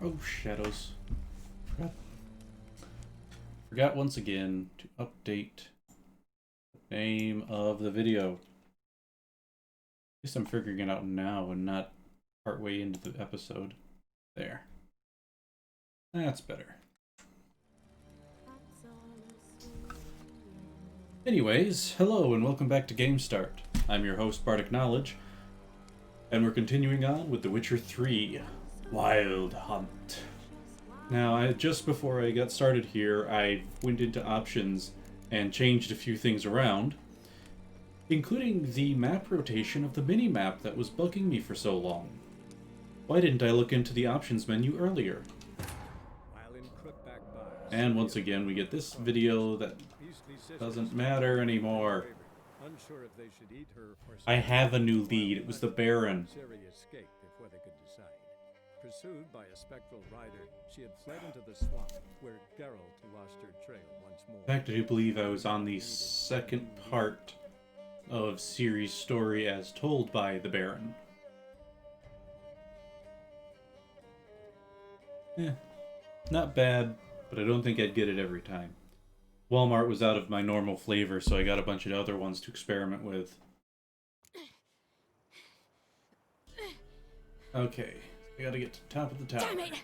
Oh, shadows. Forgot once again to update the name of the video. At least I'm figuring it out now and not partway into the episode. There. That's better. Anyways, hello and welcome back to Game Start. I'm your host, Bardic Knowledge, and we're continuing on with The Witcher 3, Wild Hunt. Now, just before I got started here, I went into options and changed a few things around, including the map rotation of the mini-map that was bugging me for so long. Why didn't I look into the options menu earlier? And once again, we get this video that doesn't matter anymore. I have a new lead. It was the Baron. Ciri escaped before they could decide. Pursued by a spectral rider, she had fled into the swamp, where Geralt lost her trail once more. In fact, I do believe I was on the second part of Ciri's story as told by the Baron. Not bad, but I don't think I'd get it every time. Walmart was out of my normal flavor, so I got a bunch of other ones to experiment with. Okay, I gotta get to the top of the tower. Damn it!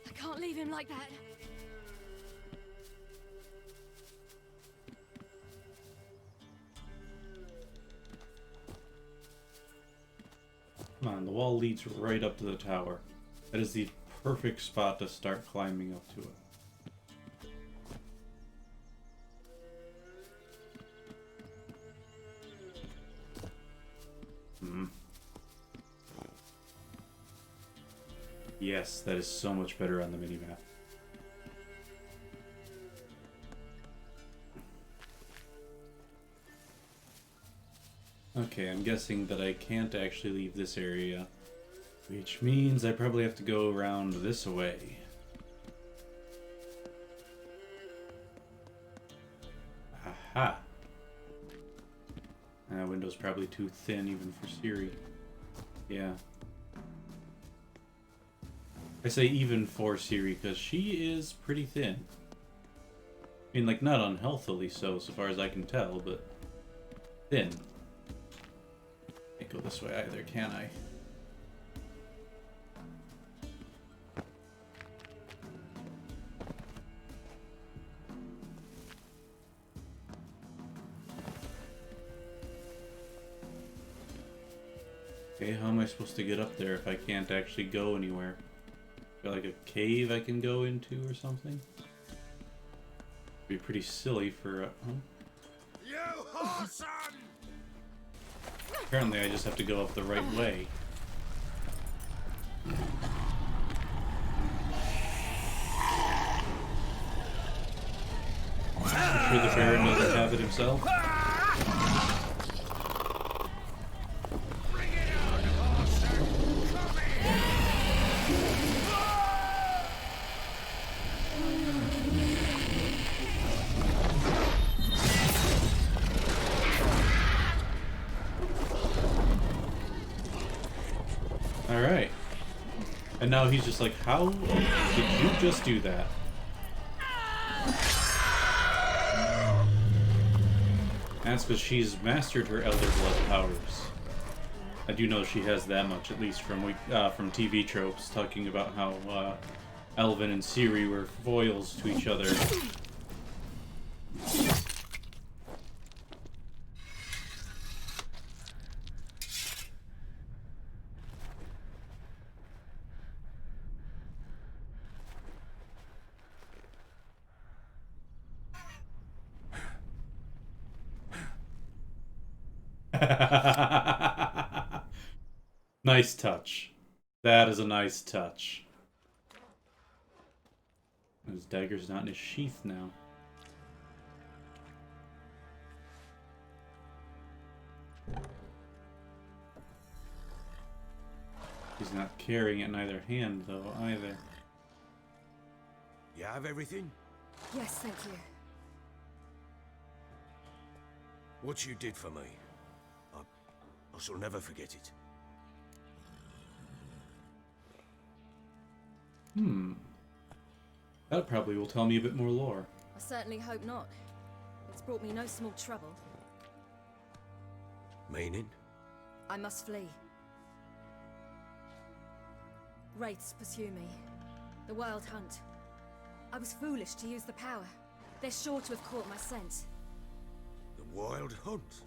I can't leave him like that. Come on, the wall leads right up to the tower. That is the perfect spot to start climbing up to it. Yes, that is so much better on the minimap. Okay, I'm guessing that I can't actually leave this area, which means I probably have to go around this way. Aha! That window's probably too thin even for Ciri. Yeah. I say even for Ciri because she is pretty thin. I mean, like, not unhealthily so far as I can tell, but thin. Can't go this way either, can I? Okay, how am I supposed to get up there if I can't actually go anywhere? Got like a cave I can go into or something? Be pretty silly for You whoreson! Apparently I just have to go up the right way. I'm sure the Baron doesn't have it himself. Bring it on, whoreson! Come here! Alright. And now he's just like, how did you just do that? That's because she's mastered her Elder Blood powers. I do know she has that much, at least from TV tropes, talking about how Elven and Ciri were foils to each other. Nice touch. That is a nice touch. His dagger's not in his sheath now. He's not carrying it in either hand, though, either. You have everything? Yes, thank you. What you did for me, I shall never forget it. That probably will tell me a bit more lore. I certainly hope not. It's brought me no small trouble. Meaning? I must flee. Wraiths pursue me. The Wild Hunt. I was foolish to use the power. They're sure to have caught my scent. The Wild Hunt?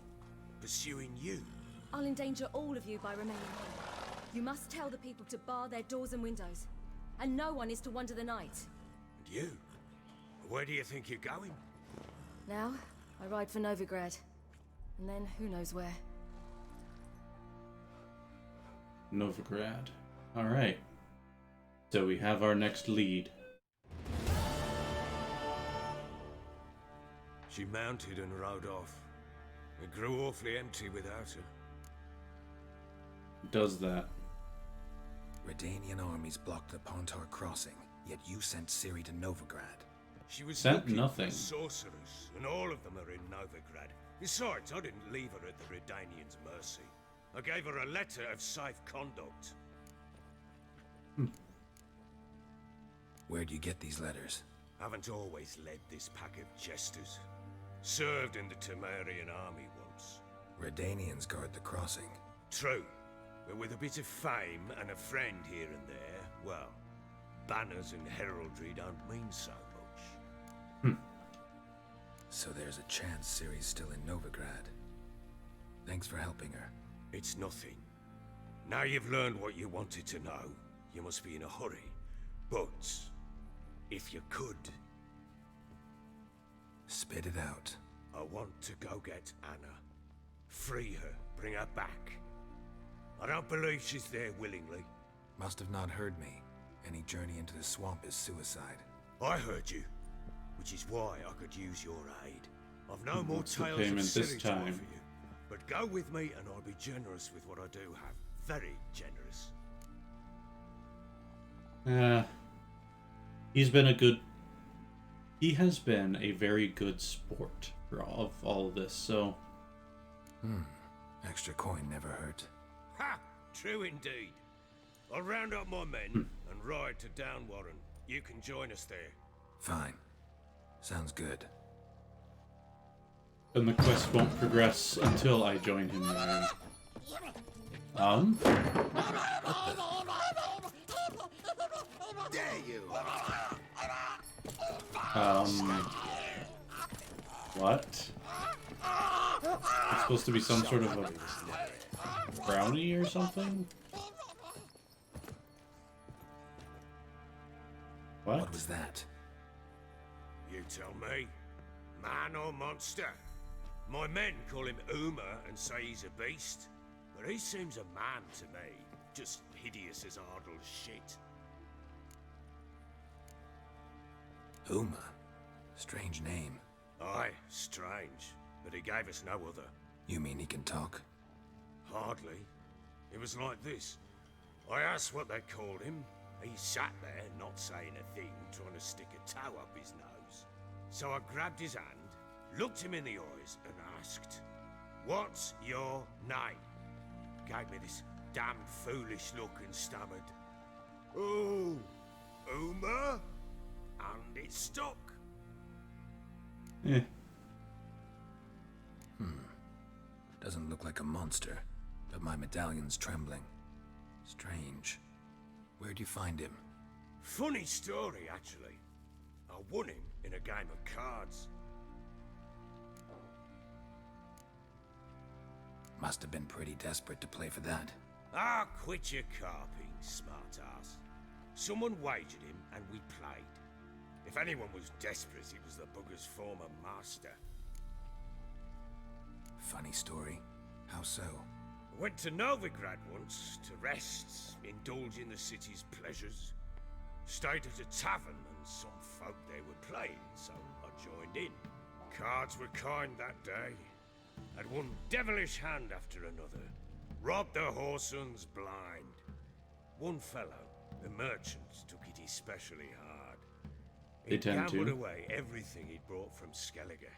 Pursuing you? I'll endanger all of you by remaining here. You must tell the people to bar their doors and windows. And no one is to wander the night. And you? Where do you think you're going? Now, I ride for Novigrad. And then, who knows where. Novigrad. Alright. So we have our next lead. She mounted and rode off. It grew awfully empty without her. Does that. Redanian armies blocked the Pontar crossing, yet you sent Ciri to Novigrad. She was Sent looking nothing. for sorcerers, and all of them are in Novigrad. Besides, I didn't leave her at the Redanians' mercy. I gave her a letter of safe conduct. Where'd you get these letters? Haven't always led this pack of jesters. Served in the Temerian army once. Redanians guard the crossing. True, but with a bit of fame and a friend here and there, well, banners and heraldry don't mean so much. So there's a chance Ciri's still in Novigrad. Thanks for helping her. It's nothing. Now you've learned what you wanted to know, you must be in a hurry. But, if you could, Spit it out. I want to go get Anna. Free her, bring her back. I don't believe she's there willingly. Must have not heard me. Any journey into the swamp is suicide. I heard you, which is why I could use your aid. I've no more What's the tales of payment this Ciri to offer time? you. But go with me and I'll be generous with what I do have. Very generous. He has been a very good sport for all of this, so... Extra coin never hurt. Ha! True indeed. I'll round up my men and ride to Downwarren. You can join us there. Fine. Sounds good. And the quest won't progress until I join him there. There you What? It's supposed to be some sort of a brownie or something? What was that? You tell me. Man or monster? My men call him Uma and say he's a beast. But he seems a man to me. Just hideous as Ardle's shit. Uma. Strange name. Aye, strange. But he gave us no other. You mean he can talk? Hardly. It was like this. I asked what they called him. He sat there, not saying a thing, trying to stick a toe up his nose. So I grabbed his hand, looked him in the eyes, and asked, "What's your name?" Gave me this damned foolish look and stammered, "Oh, Uma?" And it stuck. Eh. Doesn't look like a monster, but my medallion's trembling. Strange. Where'd you find him? Funny story, actually. I won him in a game of cards. Must have been pretty desperate to play for that. Ah, quit your carping, smart-ass. Someone wagered him, and we played. If anyone was desperate, it was the bugger's former master. Funny story. How so? I went to Novigrad once to rest, indulge in the city's pleasures. Stayed at a tavern, and some folk there were playing, so I joined in. Cards were kind that day. Had one devilish hand after another. Robbed the whoresons blind. One fellow, the merchant, took it especially hard. They He tend gambled to. away everything he'd brought from Skellige.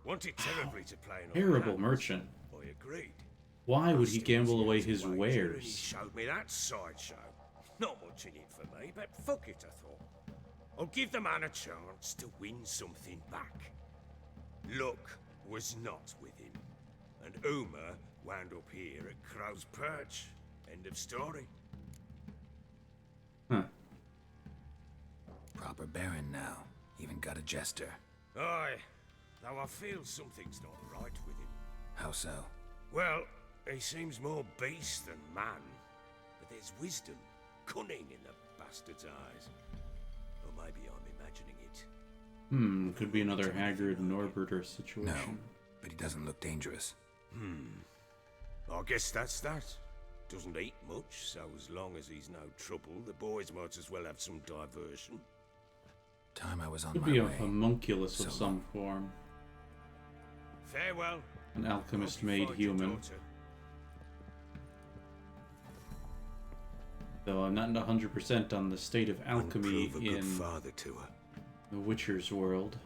Wanted terribly to play another Terrible hand. merchant. I agreed. Why would he Asked him gamble his away year's his wager, and he wares? showed me that sideshow. Not much in it for me, but fuck it, I thought. I'll give the man a chance to win something back. Luck was not with him, and Uma wound up here at Crow's Perch. End of story. Huh. Proper baron now. Even got a jester. Aye, though I feel something's not right with him. How so? Well, he seems more beast than man, but there's wisdom, cunning in the bastard's eyes. Or maybe I'm imagining it. Could be another Haggard Norberter situation. No, but he doesn't look dangerous. I guess that's that. Doesn't eat much, so as long as he's no trouble, the boys might as well have some diversion. Time I was on Could my be a way. homunculus of So some form. Farewell. An alchemist Hope you made find your human. daughter. Though I'm not 100% on the state of alchemy And prove a good in father to her. the Witcher's world.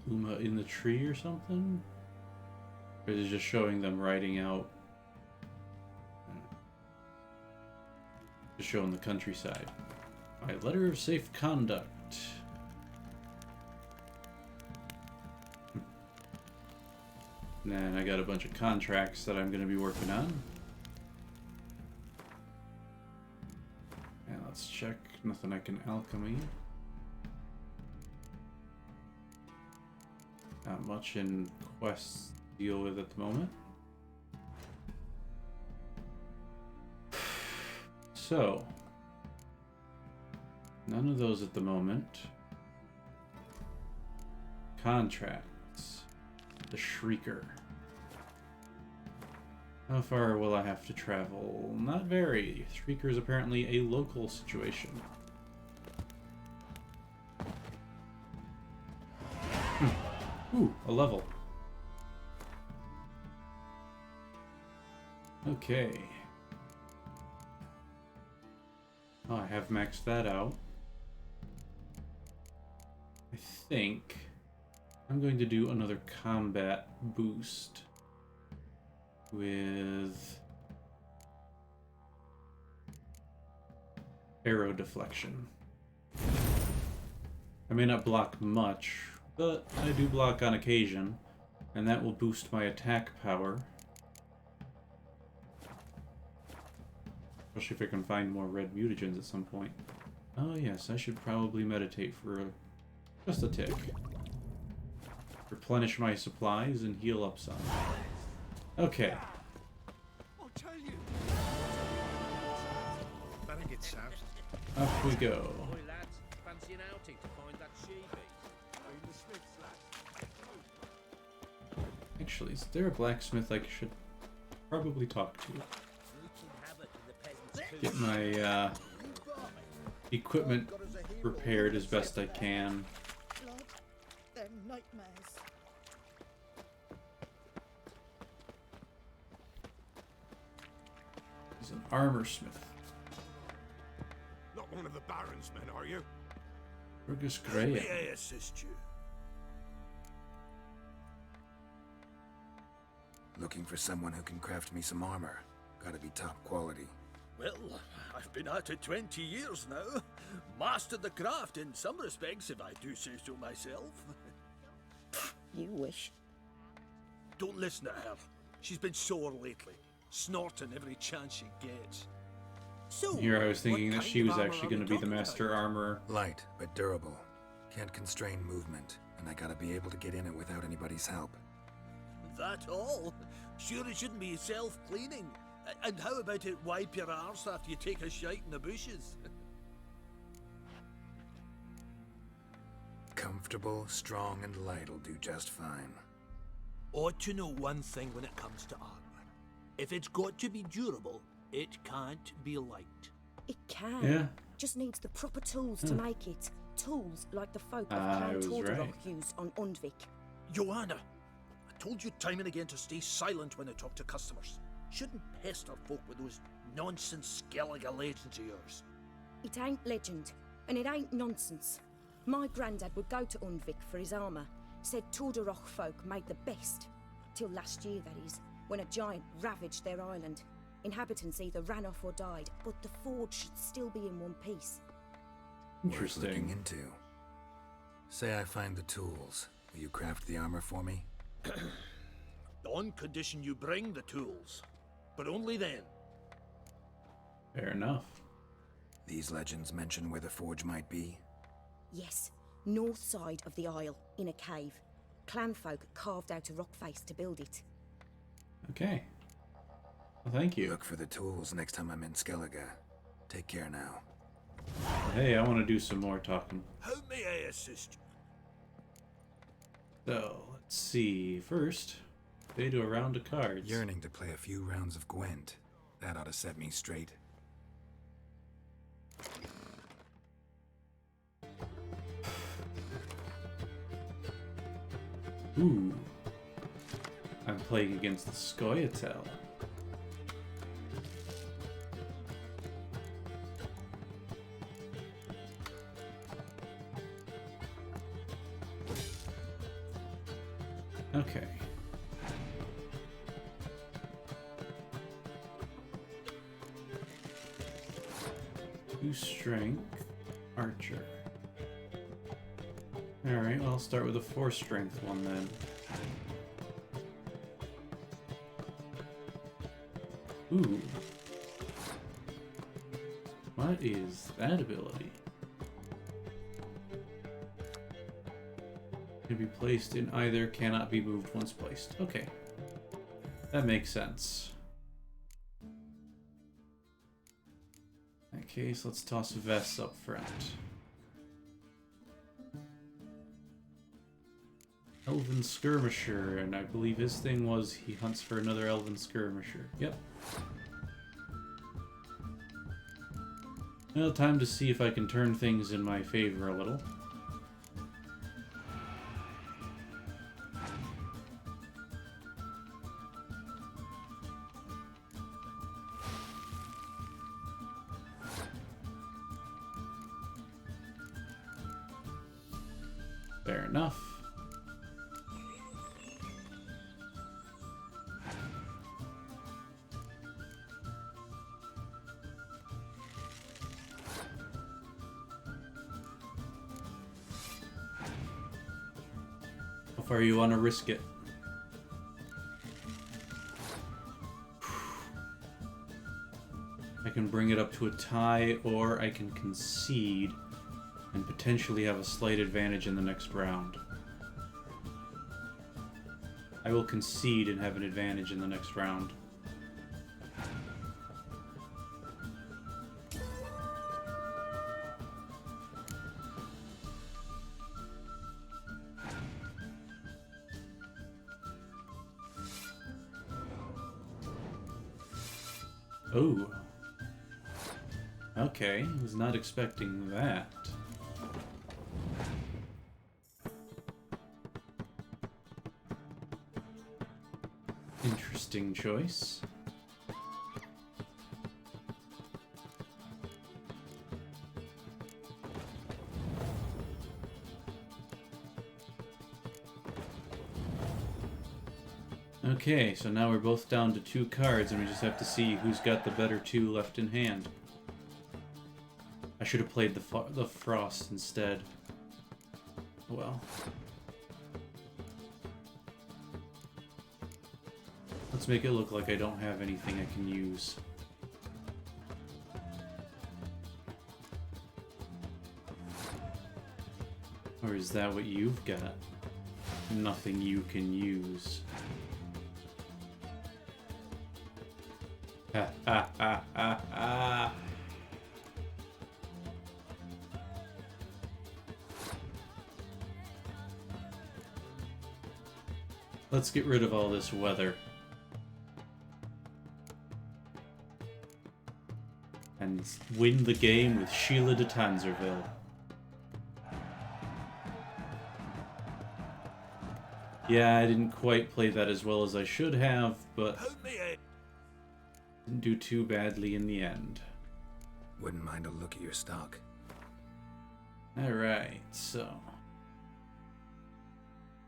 Uma in the tree or something? Or is it just showing them riding out? Just showing the countryside. My letter of safe conduct. And I got a bunch of contracts that I'm going to be working on. And let's check. Nothing I can alchemy. Not much in quests to deal with at the moment. So, none of those at the moment. Contracts. The Shrieker. How far will I have to travel? Not very. Shrieker is apparently a local situation. Ooh, a level. Okay. Oh, I have maxed that out. I think I'm going to do another combat boost with arrow deflection. I may not block much, but I do block on occasion, and that will boost my attack power. Especially if I can find more red mutagens at some point. Oh yes, I should probably meditate for just a tick. Replenish my supplies and heal up some. Okay. I'll tell you. Better get soused. Up we go. Boy, lads, fancy an outing to find that she-beast? I'm the Smith's lad. Actually, is there a blacksmith I should probably talk to? Routine habit of the peasants' Get my equipment repaired as best I can. Blood, they're nightmares. He's an armor smith. Not one of the Baron's men, are you? Fergus Graham. May I assist you? Looking for someone who can craft me some armor. Gotta be top quality. Well, I've been at it 20 years now. Mastered the craft in some respects, if I do say so myself. You wish. Don't listen to her. She's been sore lately, snorting every chance she gets. So, Here I was thinking what that she kind was of armor actually are going we to be the talking master about? armorer. Light, but durable. Can't constrain movement, and I gotta be able to get in it without anybody's help. That all? Sure it shouldn't be self-cleaning. And how about it wipe your arse after you take a shite in the bushes? Comfortable, strong, and light'll do just fine. Ought to know one thing when it comes to armor. If it's got to be durable, it can't be light. It can. Yeah. Just needs the proper tools to make it. Tools like the folk of I Clan was Tordarroch right. used on Undvik. Joanna, I told you time and again to stay silent when I talk to customers. Shouldn't pester folk with those nonsense Skellige legends of yours. It ain't legend, and it ain't nonsense. My granddad would go to Unvik for his armour. Said Tordarroch folk made the best. Till last year, that is, when a giant ravaged their island. Inhabitants either ran off or died, but the forge should still be in one piece. Worth looking Interesting. into. Say I find the tools. Will you craft the armor for me? On condition you bring the tools. But only then. Fair enough. These legends mention where the forge might be. Yes, north side of the isle, in a cave. Clanfolk carved out a rock face to build it. Okay. Well, thank you. Look for the tools next time I'm in Skellige. Take care now. Hey, I want to do some more talking. How may I assist you? So, let's see. First, they do a round of cards. Yearning to play a few rounds of Gwent. That ought to set me straight. Ooh. I'm playing against the Scoia'tael. Okay. Two strength, archer. Alright, well, I'll start with a 4 strength one then. Ooh. What is that ability? Can be placed in either, cannot be moved once placed. Okay. That makes sense. In that case, let's toss Vess up front. Elven Skirmisher, and I believe his thing was he hunts for another Elven Skirmisher. Yep. Well, time to see if I can turn things in my favor a little. Fair enough. How far you want to risk it? I can bring it up to a tie, or I can concede and potentially have a slight advantage in the next round. I will concede and have an advantage in the next round. Oh. Okay, was not expecting that. Interesting choice. Okay, so now we're both down to 2 cards, and we just have to see who's got the better 2 left in hand. I should have played the Frost instead. Well. Let's make it look like I don't have anything I can use. Or is that what you've got? Nothing you can use. Ha ha ha ha ha! Let's get rid of all this weather. And win the game with Sheila de Tanzerville. Yeah, I didn't quite play that as well as I should have, but didn't do too badly in the end. Wouldn't mind a look at your stock. Alright, so.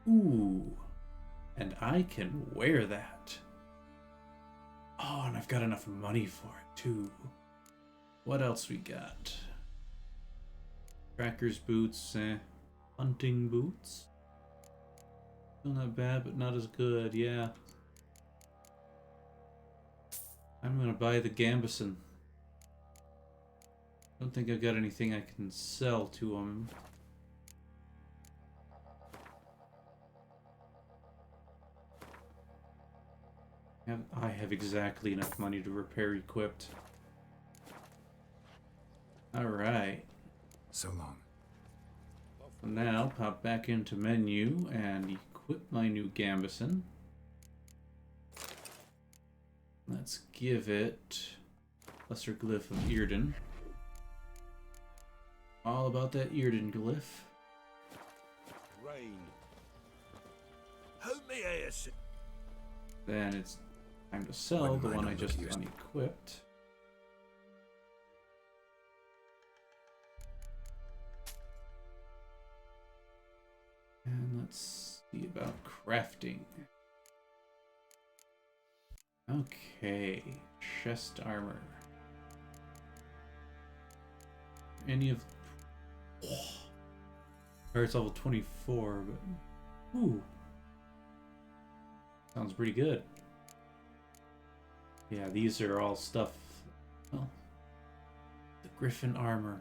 Ooh. And I can wear that. Oh, and I've got enough money for it, too. What else we got? Tracker's boots, hunting boots. Still not bad, but not as good, yeah. I'm gonna buy the Gambison. Don't think I've got anything I can sell to him. I have exactly enough money to repair equipped. Alright. So long. Now, pop back into menu and equip my new Gambison. Let's give it Lesser Glyph of Earden. All about that Earden glyph. Rain. Help me, Ace. Then it's time to sell Wouldn't the mind one a I look just at your unequipped. And let's see about crafting. Okay, chest armor. Any of... It's level 24, but... Ooh. Sounds pretty good. Yeah, these are all stuff... Well, the Griffin armor.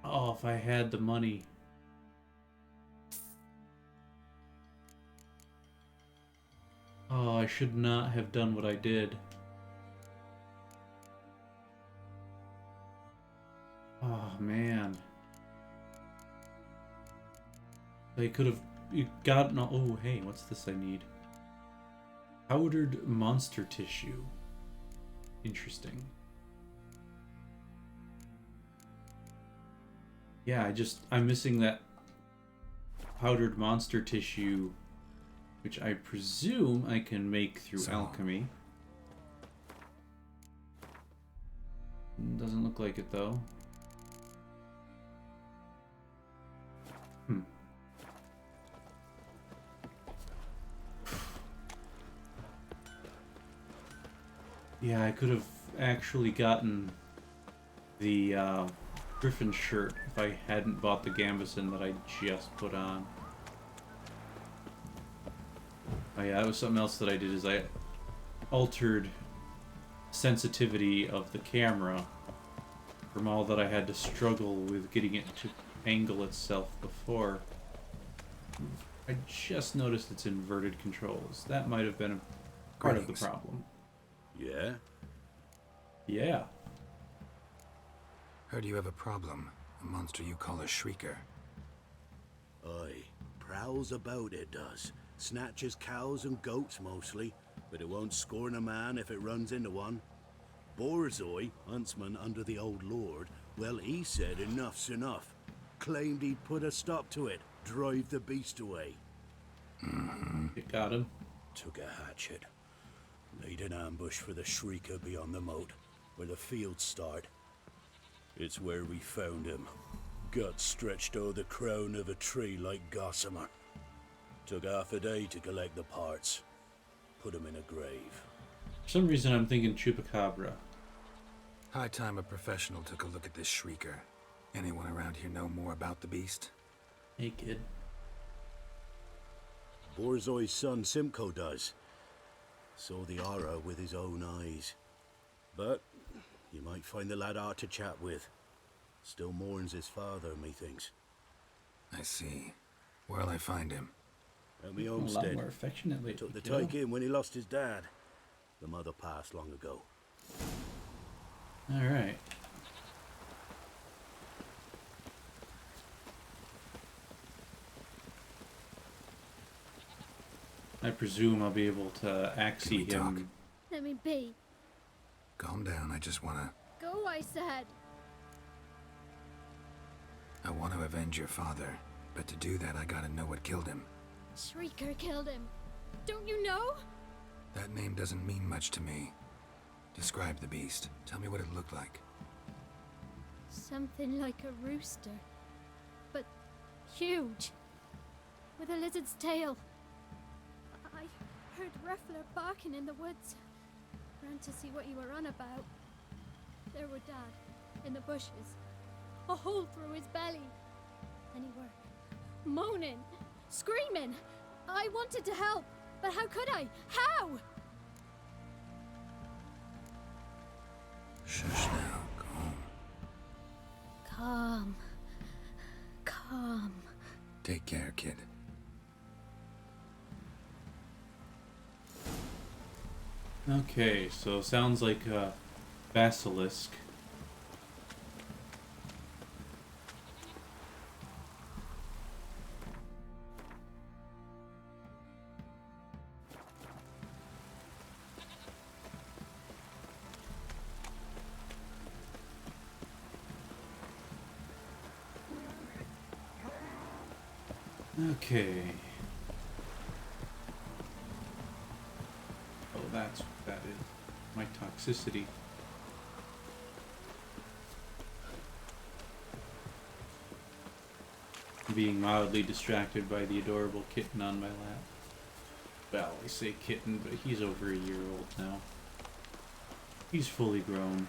Oh, if I had the money. Oh, I should not have done what I did. Oh, man. They could have gotten... Oh, hey, what's this I need? Powdered monster tissue. Interesting. Yeah, I'm missing that powdered monster tissue, which I presume I can make through alchemy. Doesn't look like it, though. Yeah, I could have actually gotten the Griffin shirt if I hadn't bought the Gambison that I just put on. Oh yeah, that was something else that I did, is I altered sensitivity of the camera from all that I had to struggle with getting it to angle itself before. I just noticed it's inverted controls. That might have been a part of the problem. Yeah? Yeah. Heard you have a problem. A monster you call a shrieker. Aye. Prowls about, it does. Snatches cows and goats mostly, but it won't scorn a man if it runs into one. Borzoi, huntsman under the old lord, well, he said enough's enough. Claimed he'd put a stop to it, drive the beast away. You got him. Took a hatchet. Laid an ambush for the shrieker beyond the moat, where the fields start. It's where we found him. Guts stretched o'er the crown of a tree like gossamer. Took half a day to collect the parts. Put him in a grave. For some reason I'm thinking Chupacabra. High time a professional took a look at this shrieker. Anyone around here know more about the beast? Hey, kid. Borzoi's son Simcoe does. Saw the aura with his own eyes. But you might find the lad hard to chat with. Still mourns his father, methinks. I see. Where'll I find him? At me A lot homestead. more affectionately. Took the tyke in when he lost his dad. The mother passed long ago. Alright. I presume I'll be able to Can we axie talk? him. Let me be. Calm down, I just wanna... Go, I said. I want to avenge your father. But to do that, I gotta know what killed him. Shrieker killed him. Don't you know? That name doesn't mean much to me. Describe the beast. Tell me what it looked like. Something like a rooster, but huge, with a lizard's tail. I heard Ruffler barking in the woods. Ran to see what you were on about. There were Dad, in the bushes, a hole through his belly. And he were moaning, screaming. I wanted to help, but how could I? How? Shush now, calm. Calm. Take care, kid. Okay, so sounds like a basilisk. Okay. Oh, that's what that is. My toxicity. Being mildly distracted by the adorable kitten on my lap. Well, I say kitten, but he's over a year old now. He's fully grown.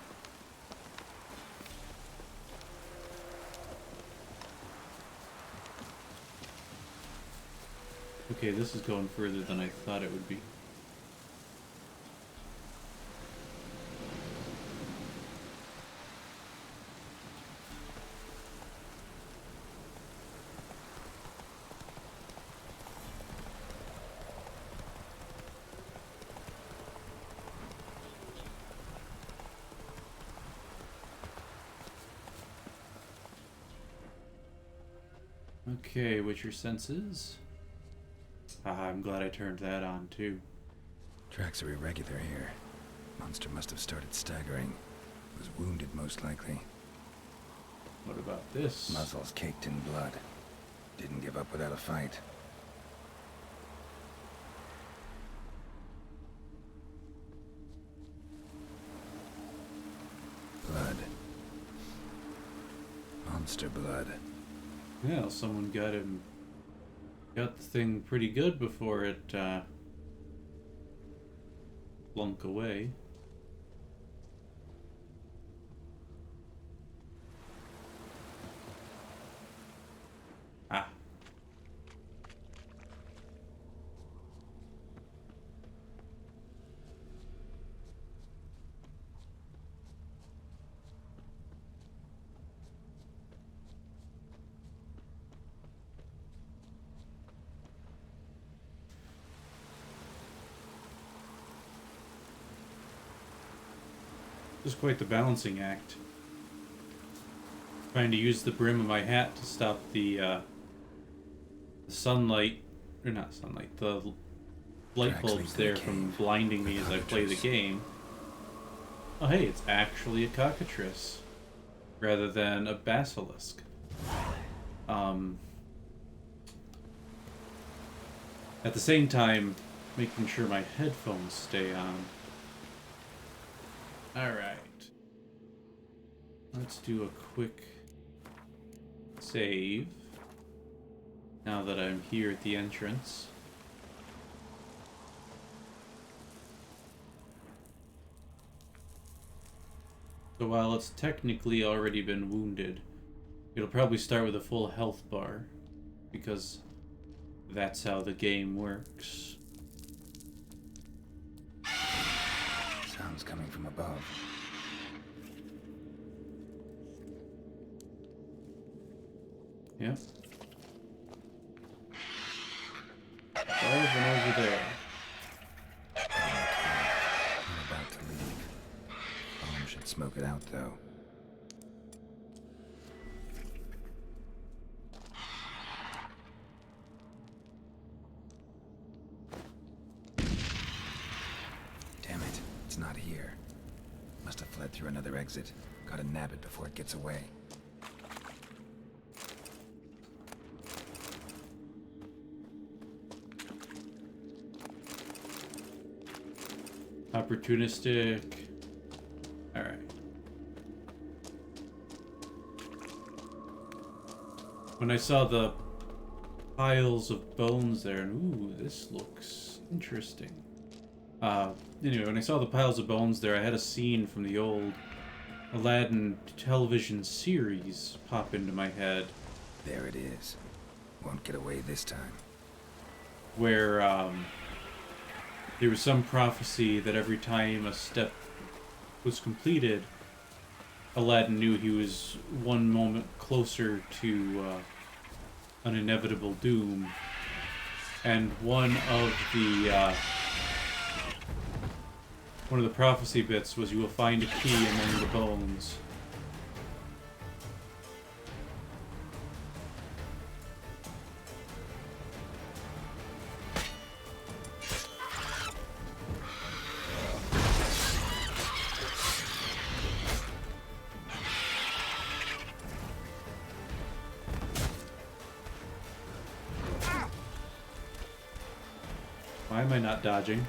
Okay, this is going further than I thought it would be. Okay, what's your senses? I'm glad I turned that on too. Tracks are irregular here. Monster must have started staggering. Was wounded, most likely. What about this? Muzzles caked in blood. Didn't give up without a fight. Blood. Monster blood. Yeah, someone got the thing pretty good before it slunk away. Ah. This is quite the balancing act. Trying to use the brim of my hat to stop the sunlight, or not sunlight, the light bulbs there from blinding me as I play the game. Oh hey, it's actually a cockatrice rather than a basilisk. At the same time, making sure my headphones stay on. Alright. Let's do a quick save. Now that I'm here at the entrance. So while it's technically already been wounded, it'll probably start with a full health bar. Because that's how the game works. Sounds coming from above. Yep. Above and over there. I'm about to leave. Bomb should smoke it out, though. Damn it, it's not here. Must have fled through another exit. Gotta nab it before it gets away. Opportunistic. when I saw the piles of bones there, and ooh, this looks interesting. Anyway, when I saw the piles of bones there, I had a scene from the old Aladdin television series pop into my head. There it is. Won't get away this time. Where, there was some prophecy that every time a step was completed, Aladdin knew he was one moment closer to an inevitable doom. And one of the prophecy bits was you will find a key among the bones. Why am I not dodging?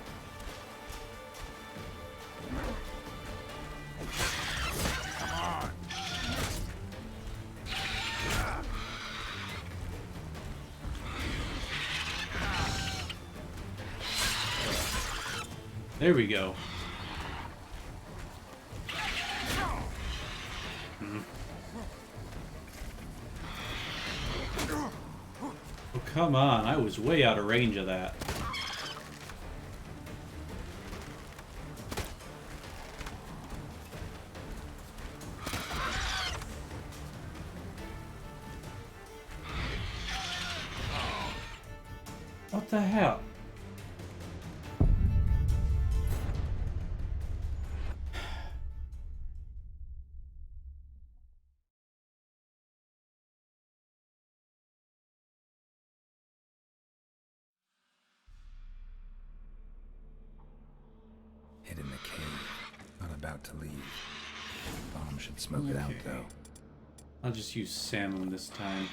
There we go. Oh, come on. I was way out of range of that. What the hell? Hid in the cave. Not about to leave. Bomb should smoke it out, though. I'll just use salmon this time.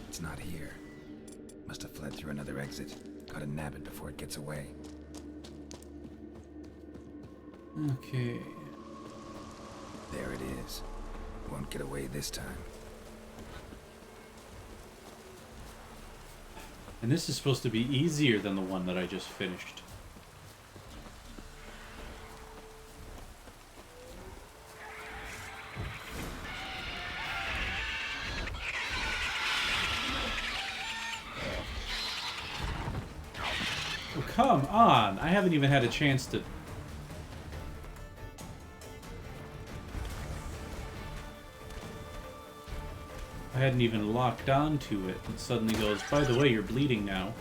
It's not here. Must have fled through another exit. Gotta nab it before it gets away. Okay. There it is. Won't get away this time. And this is supposed to be easier than the one that I just finished. Oh, come on! I haven't even had a chance to... I hadn't even locked onto it, and suddenly goes, by the way, you're bleeding now.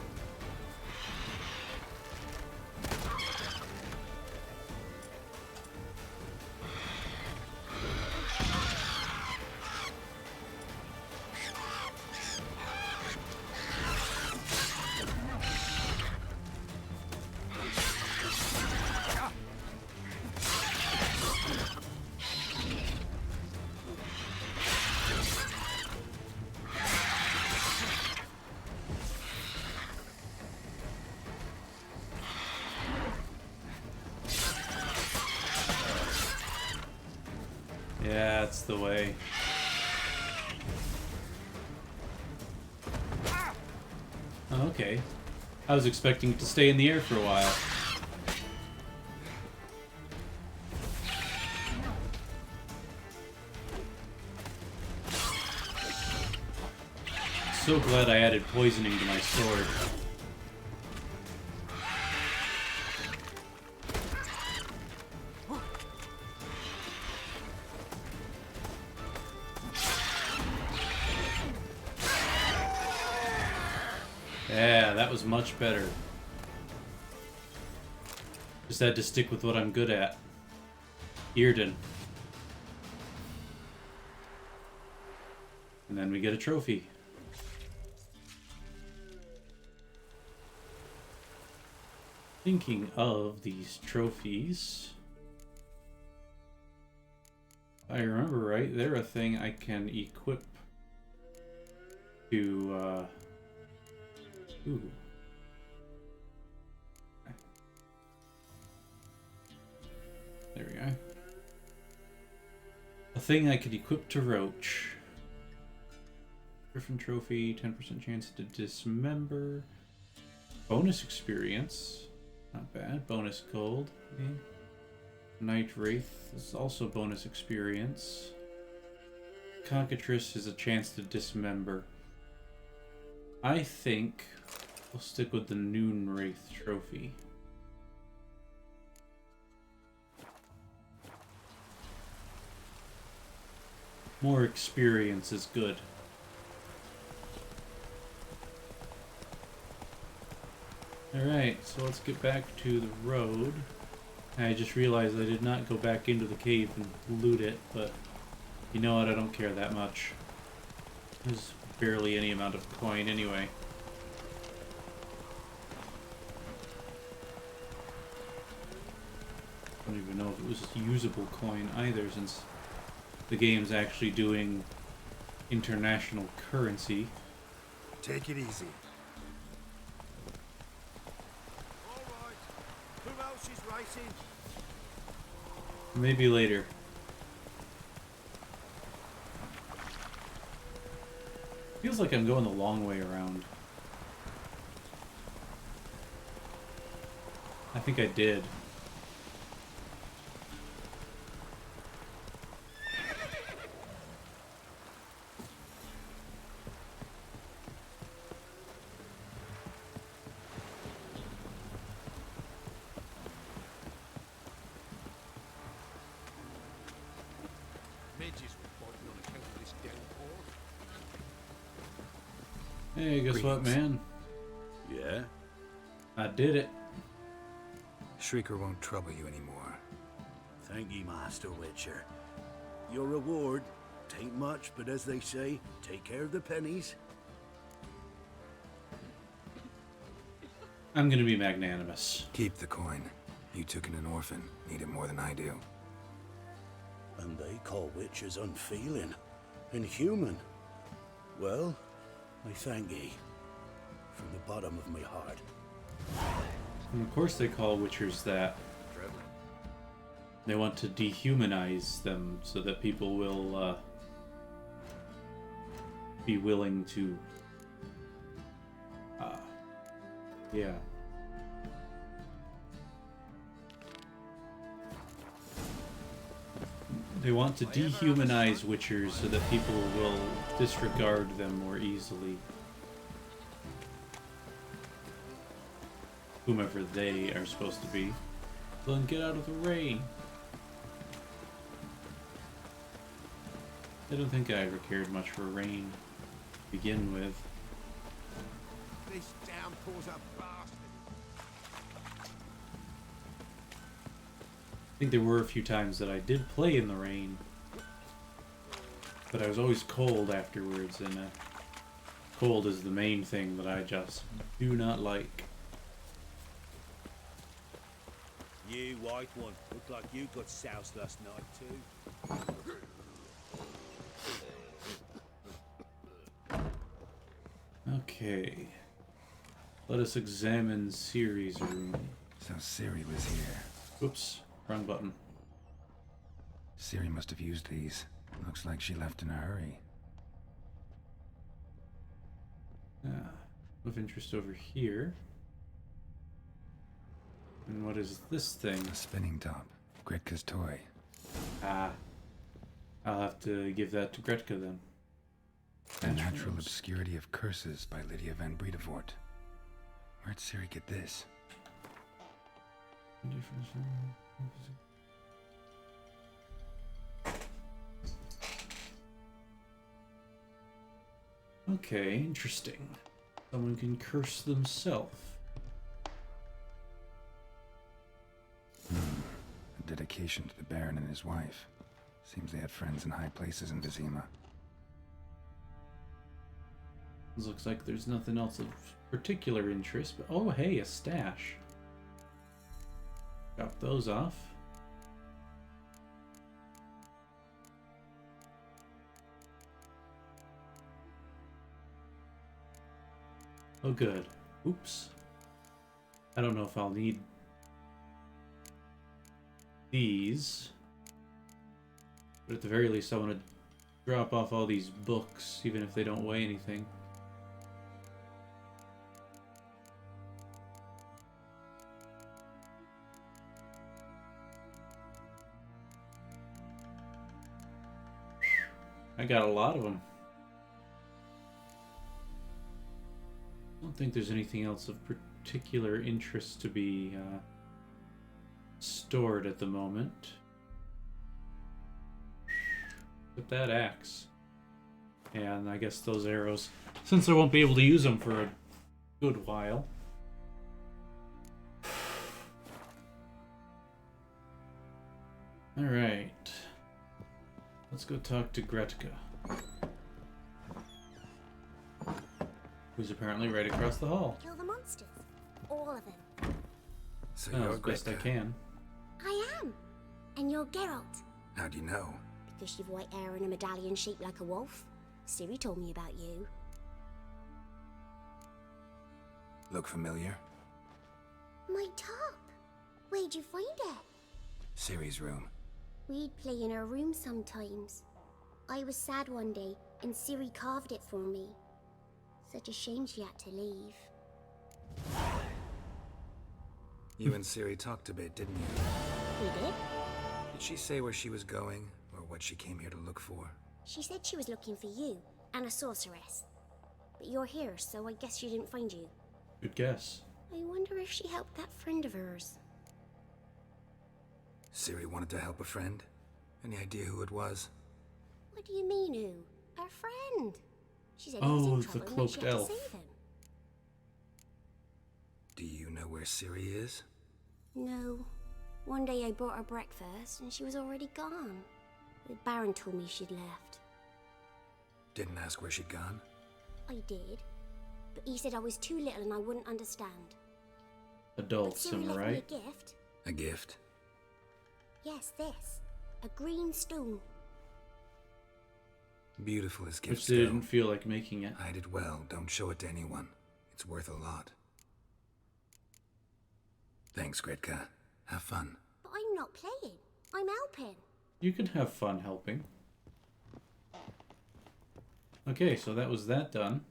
Yeah, that's the way. Oh, okay. I was expecting it to stay in the air for a while. So glad I added poisoning to my sword. Yeah, that was much better. Just had to stick with what I'm good at. Earden. And then we get a trophy. Thinking of these trophies, if I remember right, they're a thing I can equip to, ooh. thing I could equip to Roach. Griffin Trophy, 10% chance to dismember. Bonus experience. Not bad. Bonus gold. Okay. Night Wraith is also bonus experience. Cockatrice is a chance to dismember. I think we'll stick with the Noon Wraith trophy. More experience is good. Alright, so let's get back to the road. I just realized I did not go back into the cave and loot it, but you know what, I don't care that much. There's barely any amount of coin anyway. I don't even know if it was usable coin either, since the game's actually doing international currency. Take it easy. All right. Who else is racing? Maybe later. Feels like I'm going the long way around. I think I did. Hey, guess what, man? Yeah? I did it. Shrieker won't trouble you anymore. Thank ye, Master Witcher. Your reward, tain't much, but as they say, take care of the pennies. I'm gonna be magnanimous. Keep the coin. You took in an orphan. Need it more than I do. And they call witches unfeeling, inhuman. Well, I thank ye, from the bottom of my heart. And of course they call witchers that. They want to dehumanize them so that people will be willing to yeah. They want to dehumanize witchers so that people will disregard them more easily. Whomever they are supposed to be. Then get out of the rain. I don't think I ever cared much for rain to begin with. This downpour's a bastard. I think there were a few times that I did play in the rain, but I was always cold afterwards, and cold is the main thing that I just do not like. You white one, look like you got soused last night too. Okay, let us examine Ciri's room. So Ciri was here. Oops, wrong button. Ciri must have used these. Looks like she left in a hurry. Of interest over here. And what is this thing? A spinning top. Gretka's toy. Ah. I'll have to give that to Gretka then. The Natural Obscurity of Curses by Lydia van Bredevoort. Where'd Ciri get this? Okay, interesting. Someone can curse themselves. A dedication to the Baron and his wife. Seems they had friends in high places in Vizima. Looks like there's nothing else of particular interest, but oh hey, a stash. Drop those off. Oh good. Oops. I don't know if I'll need these. But at the very least, I want to drop off all these books, even if they don't weigh anything. I got a lot of them. I don't think there's anything else of particular interest to be stored at the moment. But that axe. And I guess those arrows, since I won't be able to use them for a good while. Alright. Let's go talk to Gretka, who's apparently right across the hall. Kill the monsters. All of them. So Oh, you're as best I Gretka. can. I am. And you're Geralt. How do you know? Because you've white hair and a medallion shaped like a wolf. Ciri told me about you. Look familiar? My top. Where'd you find it? Ciri's room. We'd play in her room sometimes. I was sad one day, and Ciri carved it for me. Such a shame she had to leave. You and Ciri talked a bit, didn't you? We did? Did she say where she was going, or what she came here to look for? She said she was looking for you, and a sorceress. But you're here, so I guess she didn't find you. Good guess. I wonder if she helped that friend of hers. Ciri wanted to help a friend? Any idea who it was? What do you mean, who? Our friend. She said he was Oh, in the trouble and cloaked she had elf. to save him. Do you know where Ciri is? No. One day I brought her breakfast and she was already gone. The Baron told me she'd left. Didn't ask where she'd gone? I did. But he said I was too little and I wouldn't understand. Adults, But Ciri am I left right? me a gift. A gift? Yes, this. A green stone. Beautiful as Which gifts they go. didn't feel like making it. Hide it well, don't show it to anyone. It's worth a lot. Thanks, Gretka. Have fun. But I'm not playing. I'm helping. You can have fun helping. Okay, so that was that done.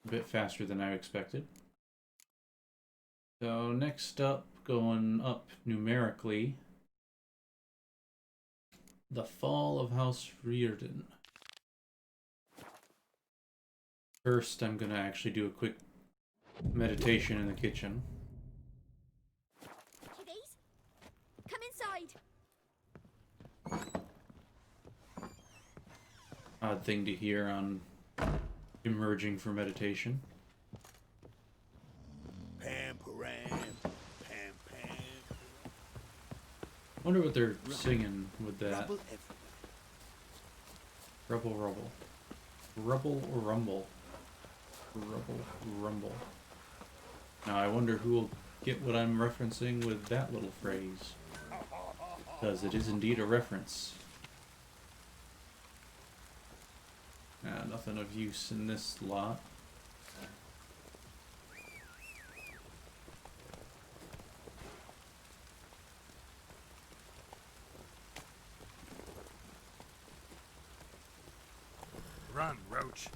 A bit faster than I expected. So next up, going up numerically, the Fall of House Reardon. First, I'm gonna actually do a quick meditation in the kitchen. Kiddies, come inside. Odd thing to hear on emerging for meditation. Pam, param, pam, pam. Wonder what they're singing with that. Rubble Rubble, rubble. Rubble or rumble? Rubble, rumble. Now I wonder who will get what I'm referencing with that little phrase. Because it is indeed a reference. Nothing of use in this lot. Run, Roach.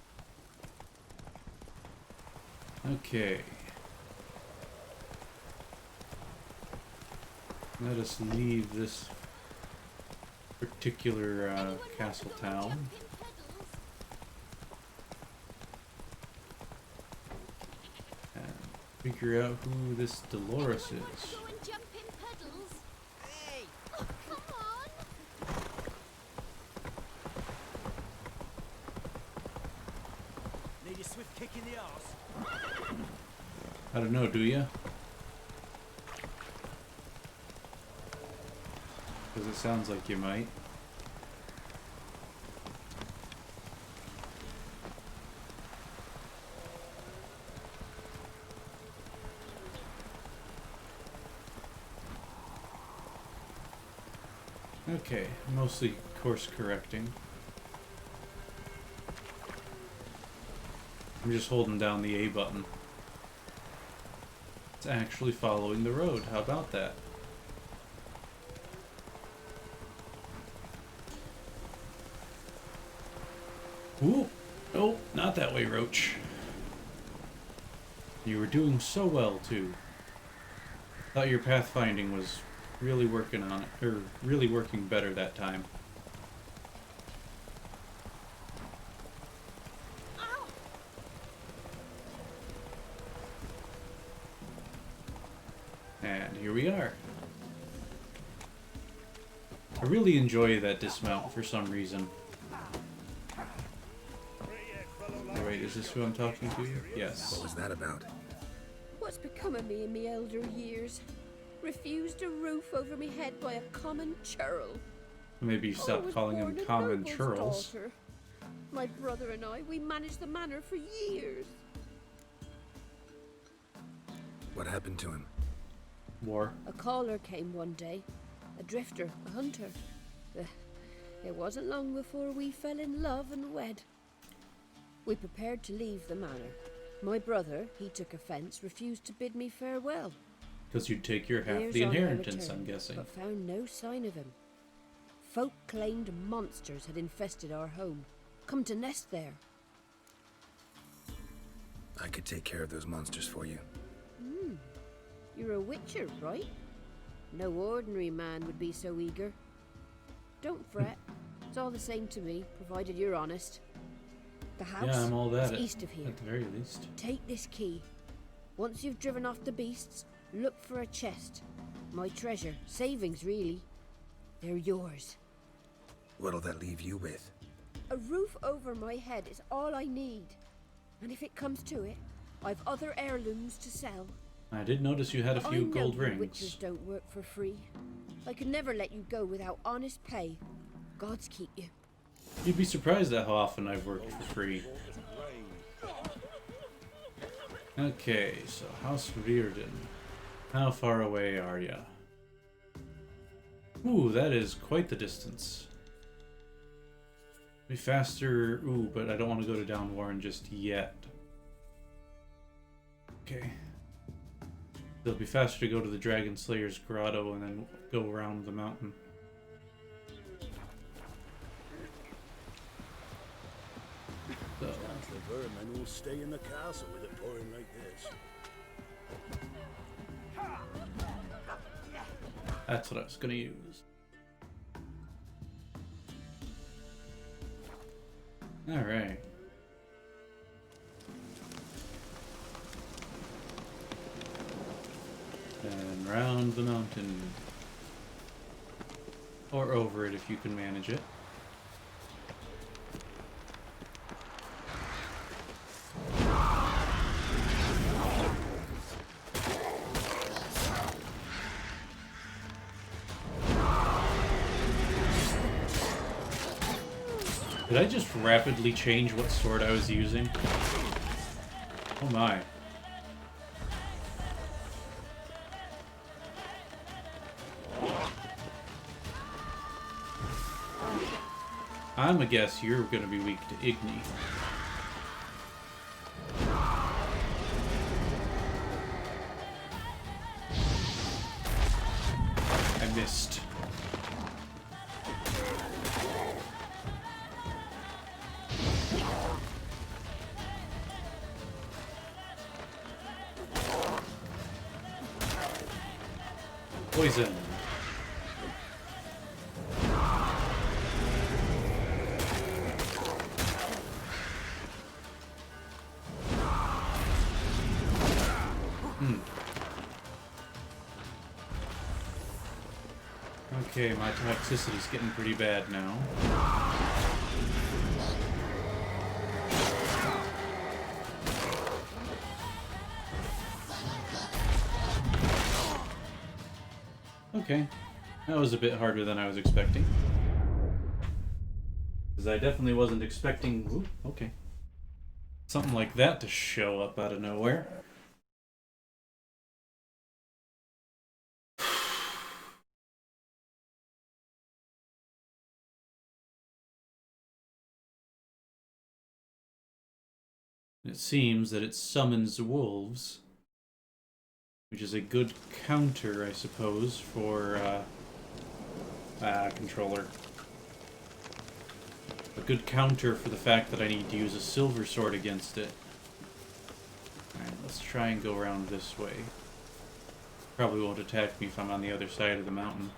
Okay. Let us leave this particular castle town. And figure out who this Dolores is. Go and jump in puddles. Hey! Oh, come on! Need a swift kick in the arse. I don't know, do ya? Because it sounds like you might. Okay, mostly course correcting. I'm just holding down the A button. It's actually following the road. How about that? Ooh. Nope, not that way, Roach. You were doing so well, too. Thought your pathfinding was really working on it, or really working better that time. And here we are. I really enjoy that dismount for some reason. Oh, wait, is this who I'm talking to? Yes. What was that about? What's become of me in me elder years? Refused a roof over me head by a common churl. Maybe stop calling him common churls. Daughter. My brother and I, we managed the manor for years. What happened to him? War. A caller came one day. A drifter, a hunter. It wasn't long before we fell in love and wed. We prepared to leave the manor. My brother, he took offence, refused to bid me farewell. Because you'd take your half Years the on I inheritance, returned, I'm guessing. But found no sign of him. Folk claimed monsters had infested our home, come to nest there. I could take care of those monsters for you. You're a witcher, right? No ordinary man would be so eager. Don't fret. It's all the same to me, provided you're honest. The house Yeah, I'm all that is east of here. At the very least. Take this key. Once you've driven off the beasts, look for a chest. My treasure, savings really. They're yours. What'll that leave you with? A roof over my head is all I need. And if it comes to it, I've other heirlooms to sell. I did notice you had a few gold rings. Witchers don't work for free. I could never let you go without honest pay. Gods keep you. You'd be surprised at how often I've worked for free. Okay, so House Reardon. How far away are ya? Ooh, that is quite the distance. Be faster. Ooh, but I don't want to go to Downwarren just yet. Okay. It'll be faster to go to the Dragon Slayer's grotto and then go around the mountain. So. The vermin will stay in the castle with it pouring like this. That's what I was gonna use. Alright. And round the mountain. Or over it if you can manage it. Did I just rapidly change what sword I was using? Oh my. I'm a guess you're gonna be weak to Igni. I missed. Poison. Okay, my toxicity's getting pretty bad now. Okay, that was a bit harder than I was expecting. Because I definitely wasn't expecting... Ooh, okay. Something like that to show up out of nowhere. It seems that it summons wolves, which is a good counter, I suppose, for controller. a good counter for the fact that I need to use a silver sword against it. Alright, let's try and go around this way. Probably won't attack me if I'm on the other side of the mountain.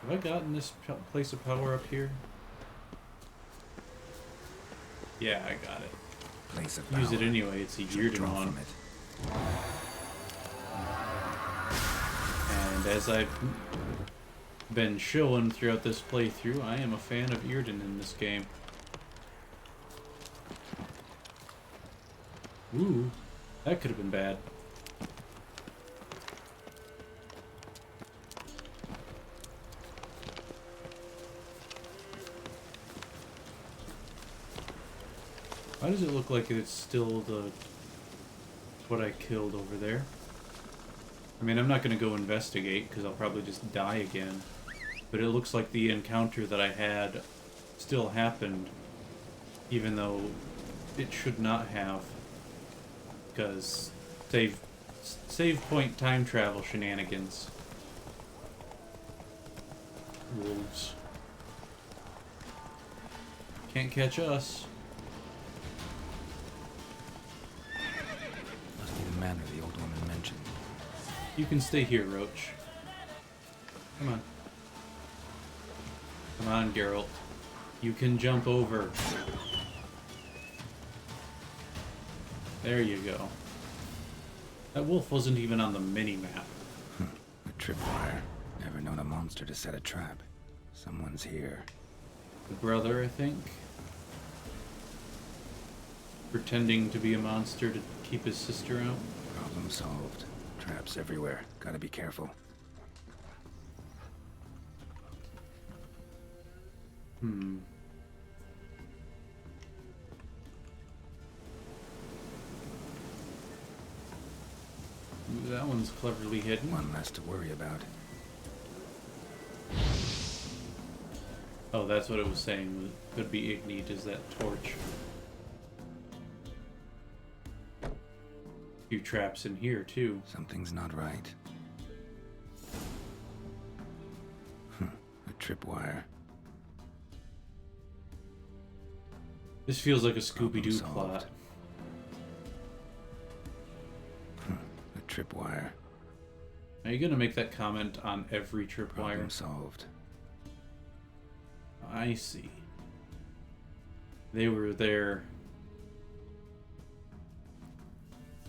Have I gotten this place of power up here? Yeah, I got it. Place of Use power. it anyway, it's a Yearden one. And as I've been showing throughout this playthrough, I am a fan of Yearden in this game. Ooh, that could have been bad. Why does it look like it's still what I killed over there? I mean, I'm not going to go investigate because I'll probably just die again. But it looks like the encounter that I had still happened, even though it should not have. Because save point time travel shenanigans. Wolves. Can't catch us. Must be the manor the old woman mentioned. You can stay here, Roach. Come on. Come on, Geralt. You can jump over. There you go. That wolf wasn't even on the mini-map. A tripwire. Never known a monster to set a trap. Someone's here. The brother, I think. Pretending to be a monster to keep his sister out. Problem solved. Traps everywhere. Gotta be careful. Ooh, that one's cleverly hidden. One less to worry about. Oh, that's what it was saying. Could be Ignite is that torch. A few traps in here, too. Something's not right. A tripwire. This feels like a Scooby-Doo plot. A tripwire. Are you gonna make that comment on every tripwire? Problem solved. I see. They were there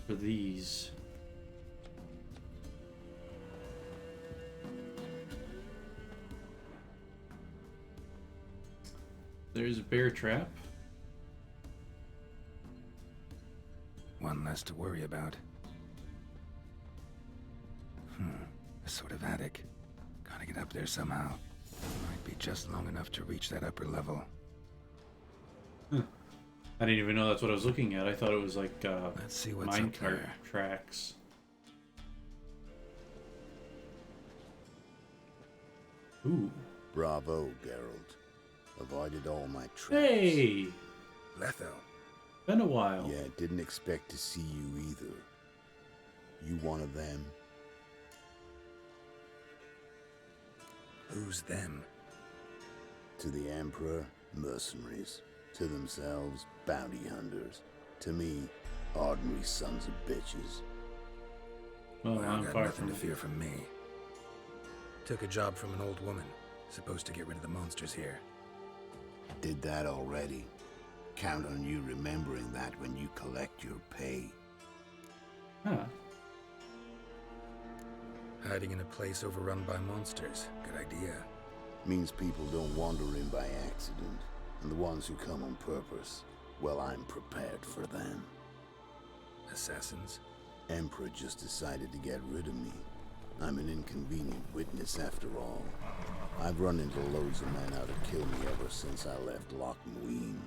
for these. There's a bear trap. One less to worry about. A sort of attic. Gotta get up there somehow. Might be just long enough to reach that upper level. Huh. I didn't even know that's what I was looking at. I thought it was like Let's see what's up minecart there. tracks. Ooh. Bravo, Geralt. Avoided all my traps. Hey! Letho. Been a while. Yeah, didn't expect to see you either. You one of them? Who's them? To the Emperor, mercenaries. To themselves, bounty hunters. To me, ordinary sons of bitches. Well, I'm got far nothing from to fear from me. Took a job from an old woman. Supposed to get rid of the monsters here. Did that already. Count on you remembering that when you collect your pay. Huh. Hiding in a place overrun by monsters. Good idea. Means people don't wander in by accident. And the ones who come on purpose, well, I'm prepared for them. Assassins? Emperor just decided to get rid of me. I'm an inconvenient witness after all. I've run into loads of men out to kill me ever since I left Loch Muin.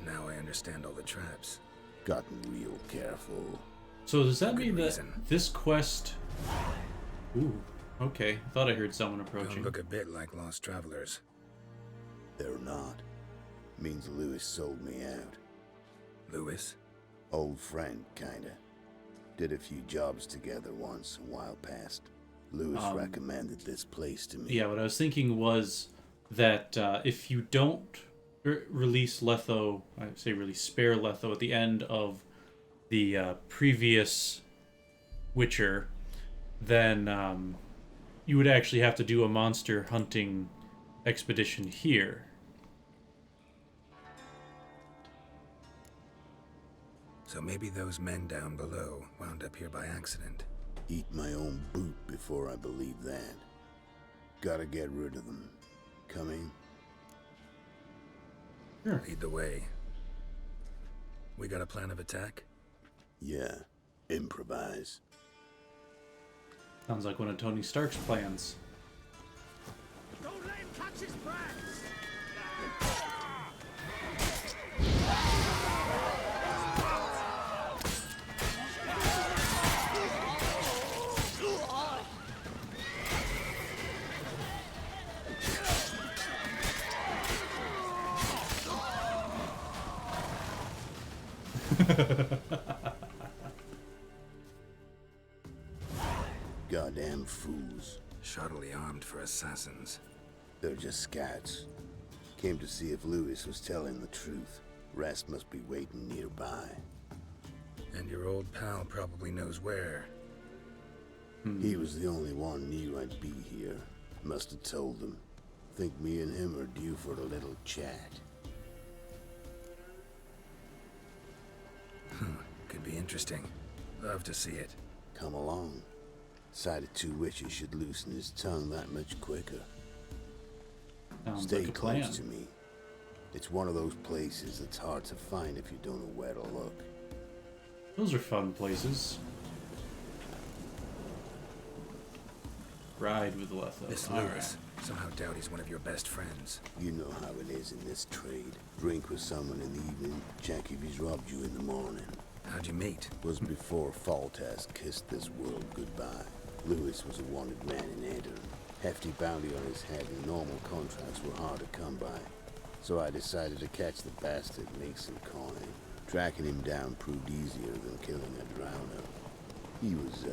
Now I understand all the traps. Gotten real careful. So does that Good mean that reason. this quest... Ooh, okay. Thought I heard someone Don't approaching. look a bit like lost travelers. They're not. Means Lewis sold me out. Lewis? Old friend, kinda. Did a few jobs together once, a while past. Lewis recommended this place to me. Yeah, what I was thinking was that if you don't release Letho, I say release spare Letho at the end of the previous Witcher, then you would actually have to do a monster hunting expedition here. So maybe those men down below wound up here by accident. Eat my own boot before I believe that. Gotta get rid of them. Coming? Sure. Lead the way. We got a plan of attack? Yeah. Improvise. Sounds like one of Tony Stark's plans. Don't let him catch his breath! Goddamn fools. Shoddily armed for assassins. They're just scats. Came to see if Lewis was telling the truth. Rest must be waiting nearby. And your old pal probably knows where. He was the only one knew I'd be here. Must have told them. Think me and him are due for a little chat. Could be interesting. Love to see it. Come along. Sight of two witches should loosen his tongue that much quicker. Sounds Stay like a close plan. to me. It's one of those places that's hard to find if you don't know where to look. Those are fun places. Ride with Letho. This All Lewis. Somehow doubt he's one of your best friends. You know how it is in this trade. Drink with someone in the evening, check if he's robbed you in the morning. How'd you meet? Was before Faltas kissed this world goodbye. Lewis was a wanted man in Aedirn. Hefty bounty on his head and normal contracts were hard to come by. So I decided to catch the bastard and make some coin. Tracking him down proved easier than killing a drowner. He was,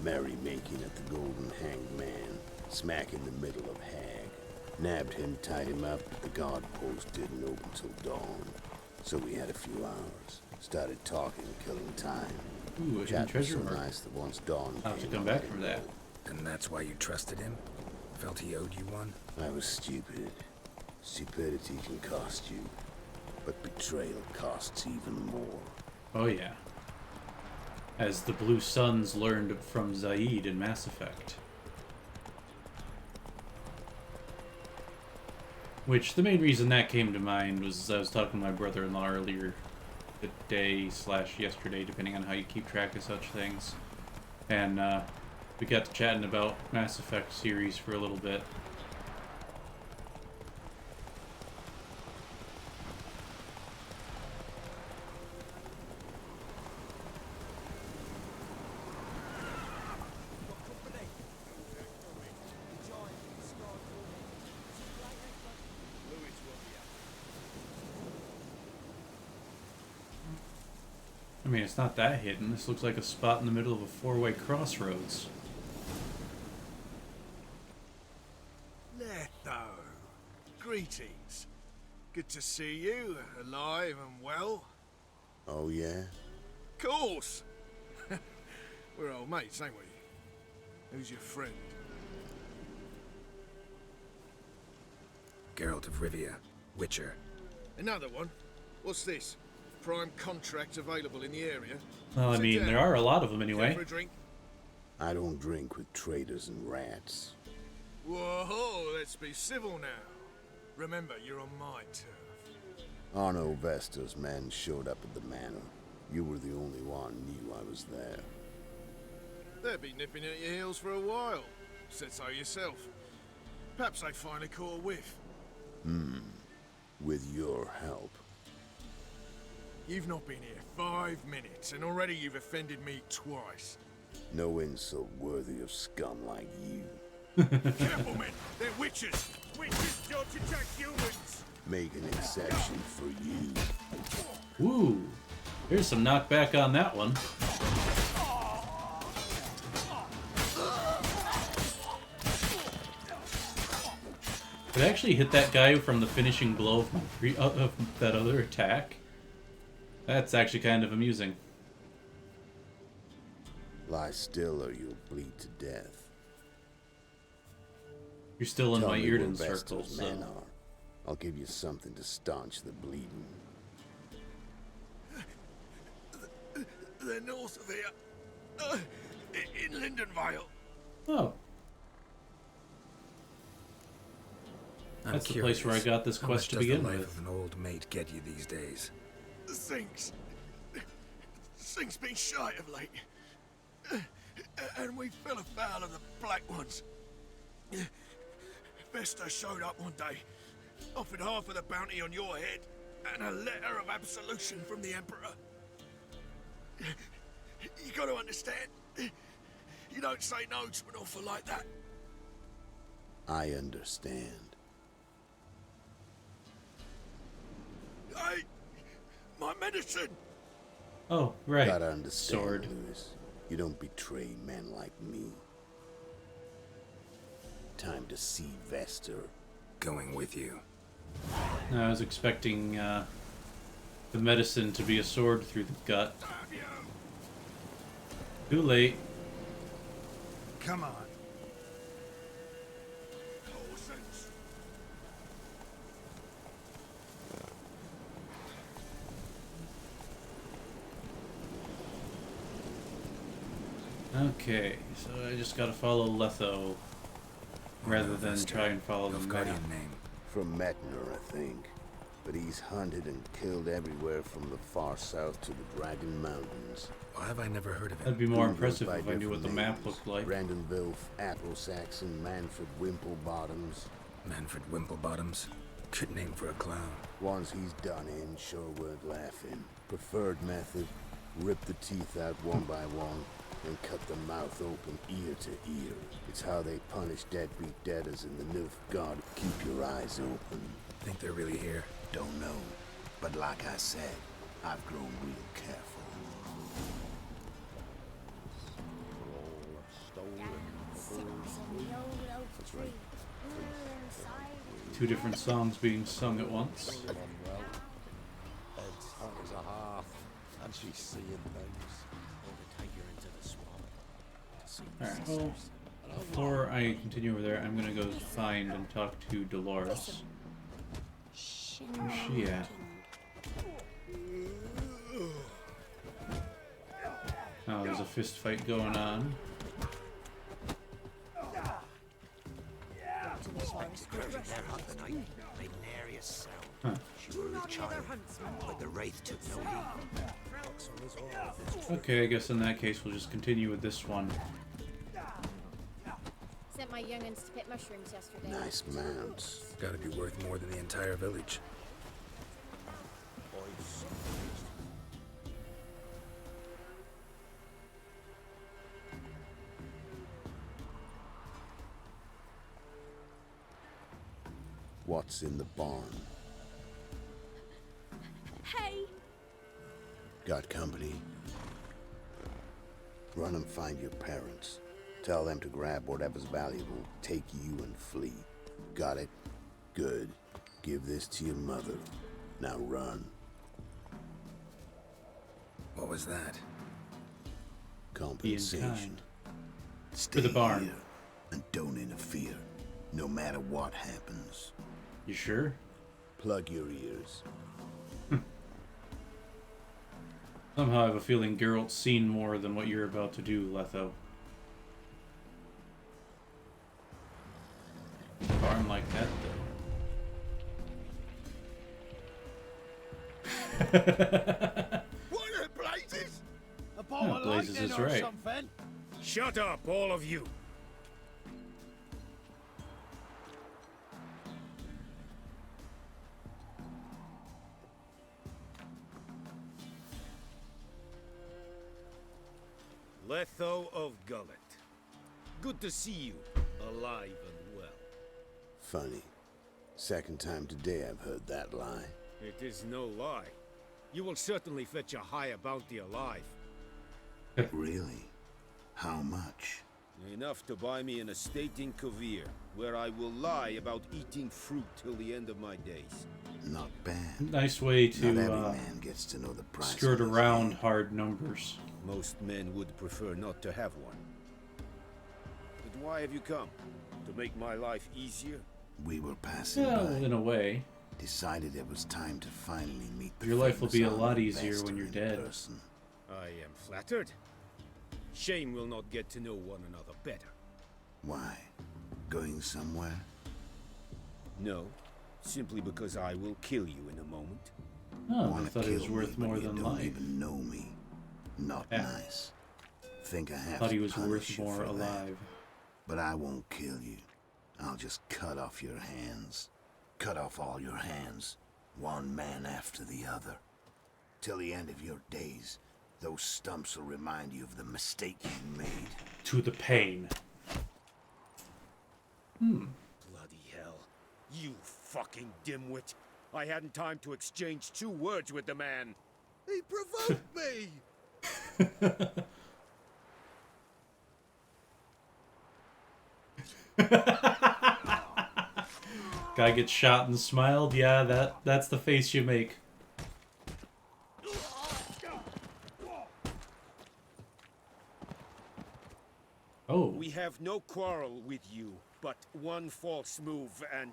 merry-making at the Golden Hanged Man, smack in the middle of Hag. Nabbed him, tied him up, but the guard post didn't open till dawn. So we had a few hours. Started talking, killing time. Ooh, a hidden Chat was treasure so mark. nice that once dawn I'll have to came, come I back let for him that. go. And that's why you trusted him? Felt he owed you one? I was stupid. Stupidity can cost you, but betrayal costs even more. Oh yeah. As the Blue Suns learned from Zaid in Mass Effect. Which, the main reason that came to mind was I was talking to my brother-in-law earlier today/yesterday, depending on how you keep track of such things. And we got to chatting about Mass Effect series for a little bit. I mean, it's not that hidden. This looks like a spot in the middle of a four-way crossroads. Letho, greetings. Good to see you, alive and well. Oh yeah? Course! We're old mates, ain't we? Who's your friend? Geralt of Rivia, Witcher. Another one? What's this? Prime contract available in the area? Well, I Sit mean, down. there are a lot of them Care anyway. for a drink? I don't drink with traitors and rats. Whoa, let's be civil now. Remember, you're on my turf. Arno Vesta's men showed up at the manor. You were the only one knew I was there. They'll be nipping at your heels for a while. Said so yourself. Perhaps they finally caught a whiff. With your help. You've not been here 5 minutes, and already you've offended me twice. No insult worthy of scum like you. Careful, men! They're witches! Witches don't attack humans! Make an exception for you. Woo! Here's some knockback on that one. Did I actually hit that guy from the finishing blow of that other attack? That's actually kind of amusing. Lie still or you'll bleed to death. You're still in Tell my me ear where circle, Vestal's so... men are. I'll give you something to staunch the bleeding. They're north of here. In Lindenvale. Oh. That's the place where I got this quest to begin with. How much does the life of an old mate get you these days? Things been shy of late. And we fell afoul of the Black Ones. Vesta showed up one day, offered half of the bounty on your head, and a letter of absolution from the Emperor. You gotta understand, you don't say no to an offer like that. I understand. Hey, my medicine! Oh, right. Gotta understand, Sword. Lewis. You don't betray men like me. Time to see Vesta. Going with you. I was expecting the medicine to be a sword through the gut. Too late. Come on. Okay, so I just gotta follow Letho rather than try and follow the map. Name. From Metner, I think. But he's hunted and killed everywhere from the far south to the Dragon Mountains. Why have I never heard of him? That'd be more Who impressive goes if by I knew what the different map names. looked like. Brandon Wilf, Atwell Saxon, Manfred Wimplebottoms. Manfred Wimplebottoms? Good name for a clown. Ones he's done in sure weren't laughing. Preferred method, rip the teeth out one by one and cut the mouth open ear to ear. It's how they punish deadbeat debtors in the Nilfgaard. Keep your eyes open. Think they're really here? Don't know. But like I said, I've grown real careful. Two different songs being sung at once. Alright, well, before I continue over there, I'm gonna go find and talk to Dolores. Where's she at? Oh, there's a fist fight going on. Huh. But the Wraith took no heed. Okay, I guess in that case we'll just continue with this one. Sent my young'uns to pick mushrooms yesterday. Nice mounts. Gotta be worth more than the entire village. What's in the barn? Hey! Got company? Run and find your parents. Tell them to grab whatever's valuable, take you and flee. Got it? Good. Give this to your mother. Now run. What was that? Compensation. For Stay the barn. here and don't interfere, no matter what happens. You sure? Plug your ears. Somehow I have a feeling Geralt's seen more than what you're about to do, Letho. Barn like that, though. What the blazes? A bolt of Blazes lightning is or right. something? Shut up, all of you. Letho of Gullet. Good to see you, alive and well. Funny. Second time today I've heard that lie. It is no lie. You will certainly fetch a higher bounty alive. Really? How much? Enough to buy me an estate in Veer, where I will lie about eating fruit till the end of my days. Not bad. Nice way Not every to man gets to know the price skirt of his around game. hard numbers. Most men would prefer not to have one. But why have you come? To make my life easier? We were passing Well, by. in a way. Decided it was time to finally meet the Your life will be a famous lot armor easier master when you're in dead. person. I am flattered. Shame we'll not get to know one another better. Why? Going somewhere? No, simply because I will kill you in a moment. Oh, I Wanna thought it was kill worth me, more but you than don't life. even know me. Not Yeah. nice. Think I have Thought to he was punish worth you more for that. alive. But I won't kill you. I'll just cut off your hands. Cut off all your hands, one man after the other. Till the end of your days, those stumps will remind you of the mistake you made. To the pain. Bloody hell. You fucking dimwit. I hadn't time to exchange 2 words with the man. He provoked me! Guy gets shot and smiled. Yeah, that's the face you make. Oh. We have no quarrel with you, but one false move and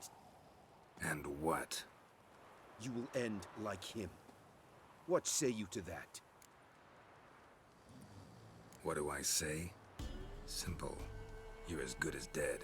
And what? you will end like him. What say you to that? What do I say? Simple. You're as good as dead.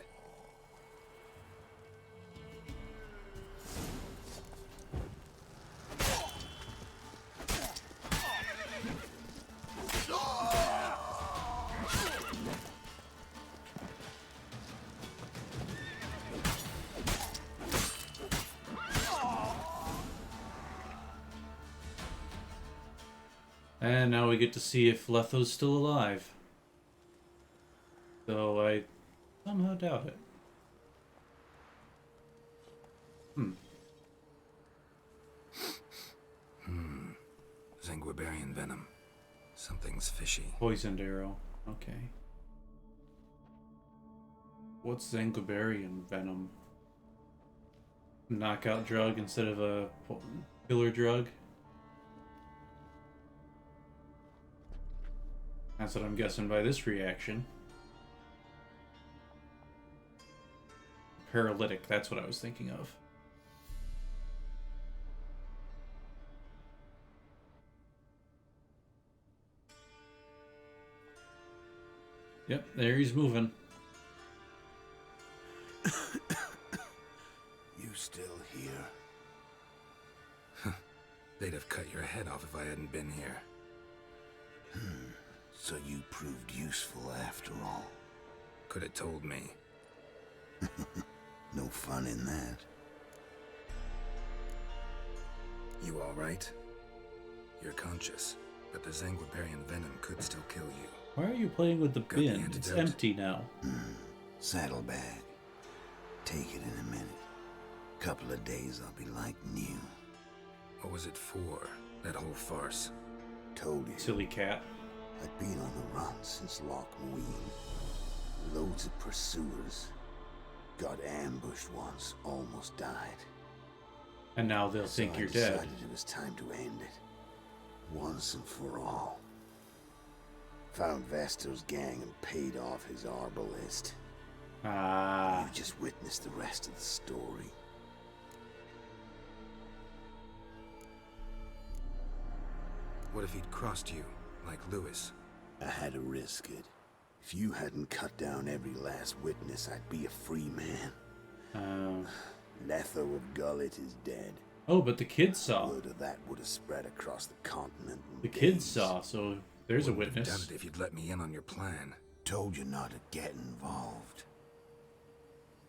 And now we get to see if Letho's still alive. Though I somehow doubt it. Zanguibarian venom. Something's fishy. Poisoned arrow. Okay. What's Zanguibarian venom? Knockout drug instead of a killer drug? That's what I'm guessing by this reaction. Paralytic, that's what I was thinking of. Yep, there he's moving. You still here? They'd have cut your head off if I hadn't been here. So you proved useful after all. Could have told me. No fun in that. You all right? You're conscious, but the Zanguibarian venom could still kill you. Why are you playing with the Got the bin? It's antidote? empty now. Saddlebag. Take it in a minute. Couple of days I'll be like new. What was it for, that whole farce? Told you. Silly cat. I've been on the run since Loch Muin. Loads of pursuers. Got ambushed once, almost died. And now they'll So think I you're dead. decided it was time to end it. Once and for all. Found Vestor's gang and paid off his arbalist. Ah. You just witnessed the rest of the story. What if he'd crossed you, like Lewis? I had to risk it. If you hadn't cut down every last witness, I'd be a free man. Letho of Gullet is dead. Oh, but the kids saw. Word of that would have spread across the continent in The kids days. saw, so there's a Wouldn't have witness. done it if you'd let me in on your plan. Told you not to get involved.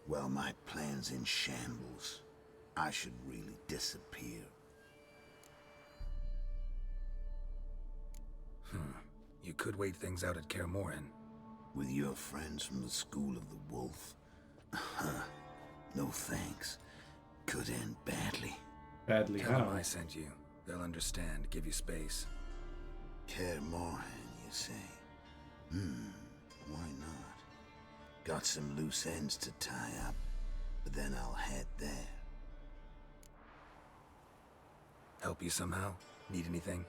Well, my plan's in shambles. I should really disappear. You could wait things out at Kaer Morhen. With your friends from the School of the Wolf. No thanks. Could end badly. Badly Tell them how? I sent you. They'll understand, give you space. Kaer Morhen, you say? Why not? Got some loose ends to tie up, but then I'll head there. Help you somehow? Need anything?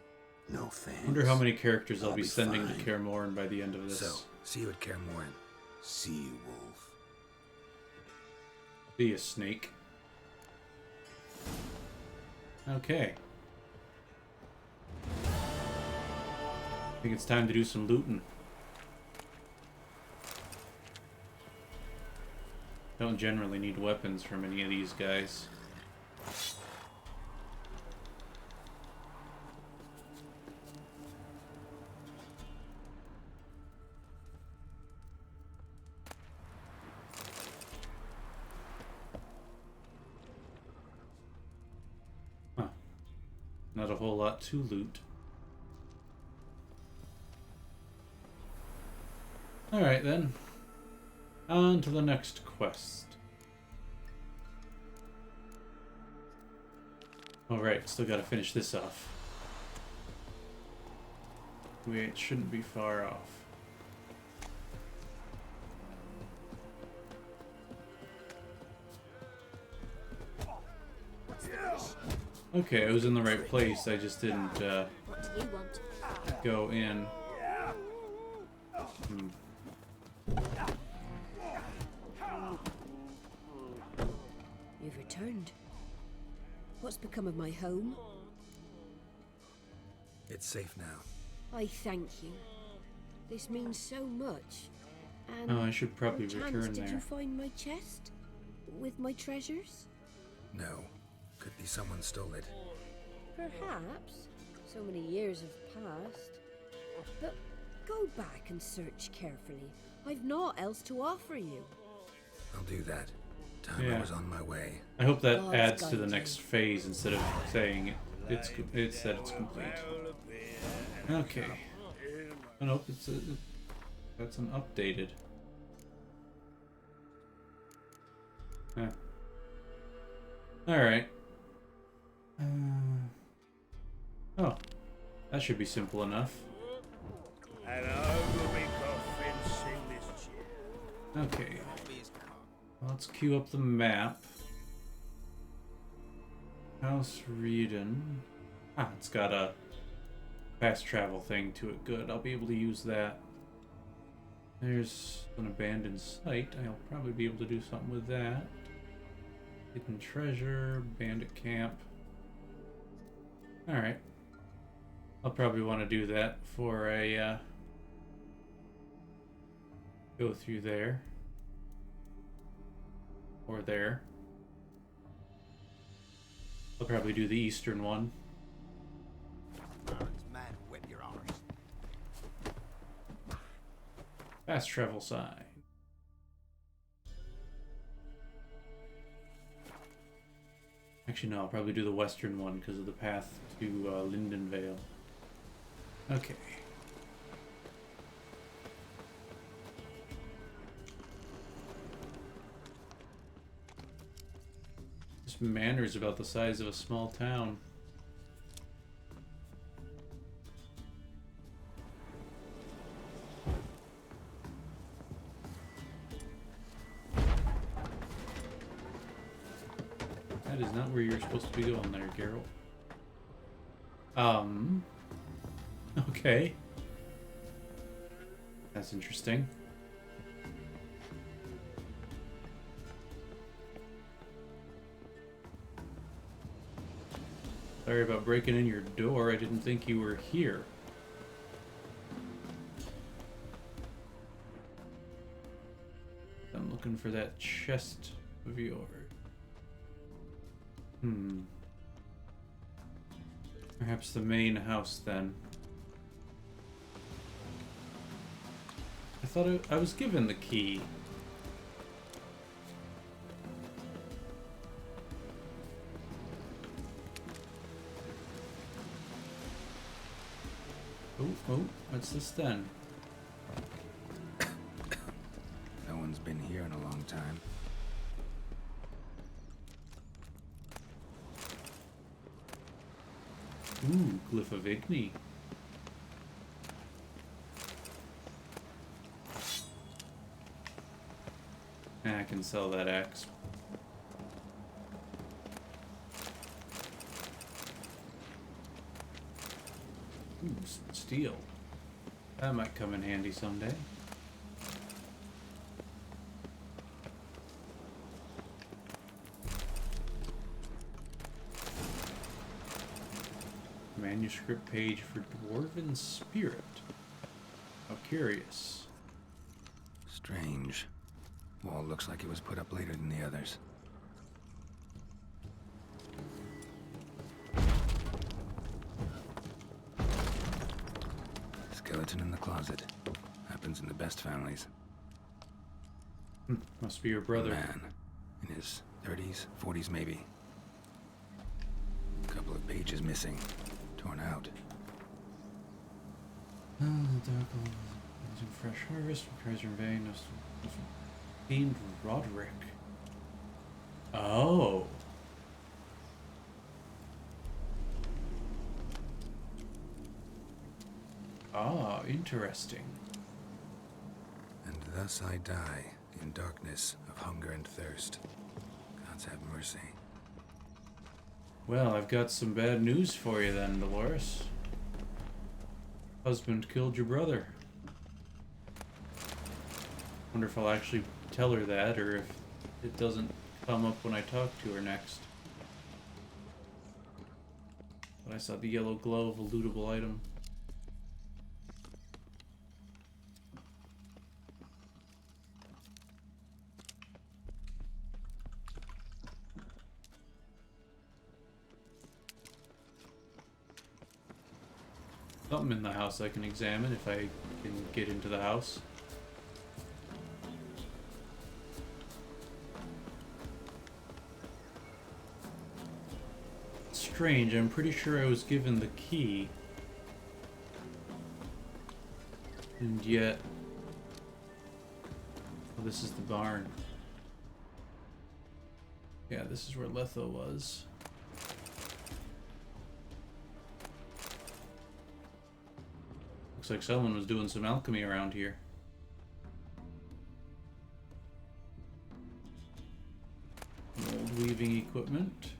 No thanks. Wonder how many characters I'll be be sending fine. to Kaer Morhen by the end of this. So, see you at Kaer Morhen. See you, Wolf. See ya, Snake. Okay. I think it's time to do some looting. Don't generally need weapons from any of these guys. Huh. Not a whole lot to loot. Alright then. On to the next quest. Alright, still gotta finish this off. It shouldn't be far off. Okay, I was in the right place, I just didn't What do you want? go in. You've returned. What's become of my home? It's safe now. I thank you. This means so much. And Oh, I should probably perchance, return did there. you find my chest? With my treasures? No. Could be someone stole it. Perhaps. So many years have passed. But go back and search carefully. I've naught else to offer you. I'll do that. Time Yeah. I was on my way. I hope that God's adds to the guiding. next phase instead of saying it's that it's complete. Okay. Oh nope, that's an updated. Yeah. Alright. Oh. That should be simple enough. And I will be convincing this chair. Okay. Let's queue up the map. House Reedon. Ah, it's got a fast travel thing to it. Good, I'll be able to use that. There's an abandoned site. I'll probably be able to do something with that. Hidden treasure, bandit camp. Alright. I'll probably want to do that before I go through there. Or there. I'll probably do the eastern one. Fast travel sign. Actually, no, I'll probably do the western one because of the path to Lindenvale. Okay. This manor's about the size of a small town. That is not where you're supposed to be going there, Geralt. Okay. That's interesting. Sorry about breaking in your door. I didn't think you were here. I'm looking for that chest of yours. Perhaps the main house then. I thought I was given the key. Oh, what's this then? No one's been here in a long time. Ooh, Glyph of Igni. I can sell that axe. Ooh, steel. That might come in handy someday. Manuscript page for Dwarven Spirit. How curious. Strange. Wall looks like it was put up later than the others. Skeleton in the closet. Happens in the best families. Must be your brother. A man. In his 30s, 40s maybe. A couple of pages missing. Torn out. The dark using fresh harvest, treasure in vain. Fiend Roderick. Oh. Ah, interesting. And thus I die in darkness of hunger and thirst. Gods have mercy. Well, I've got some bad news for you then, Dolores. Husband killed your brother. Wonder if I'll actually tell her that, or if it doesn't come up when I talk to her next. But I saw the yellow glow of a lootable item. Something in the house I can examine if I can get into the house. Strange, I'm pretty sure I was given the key. And yet... Oh, this is the barn. Yeah, this is where Letho was. Looks like someone was doing some alchemy around here. Old weaving equipment.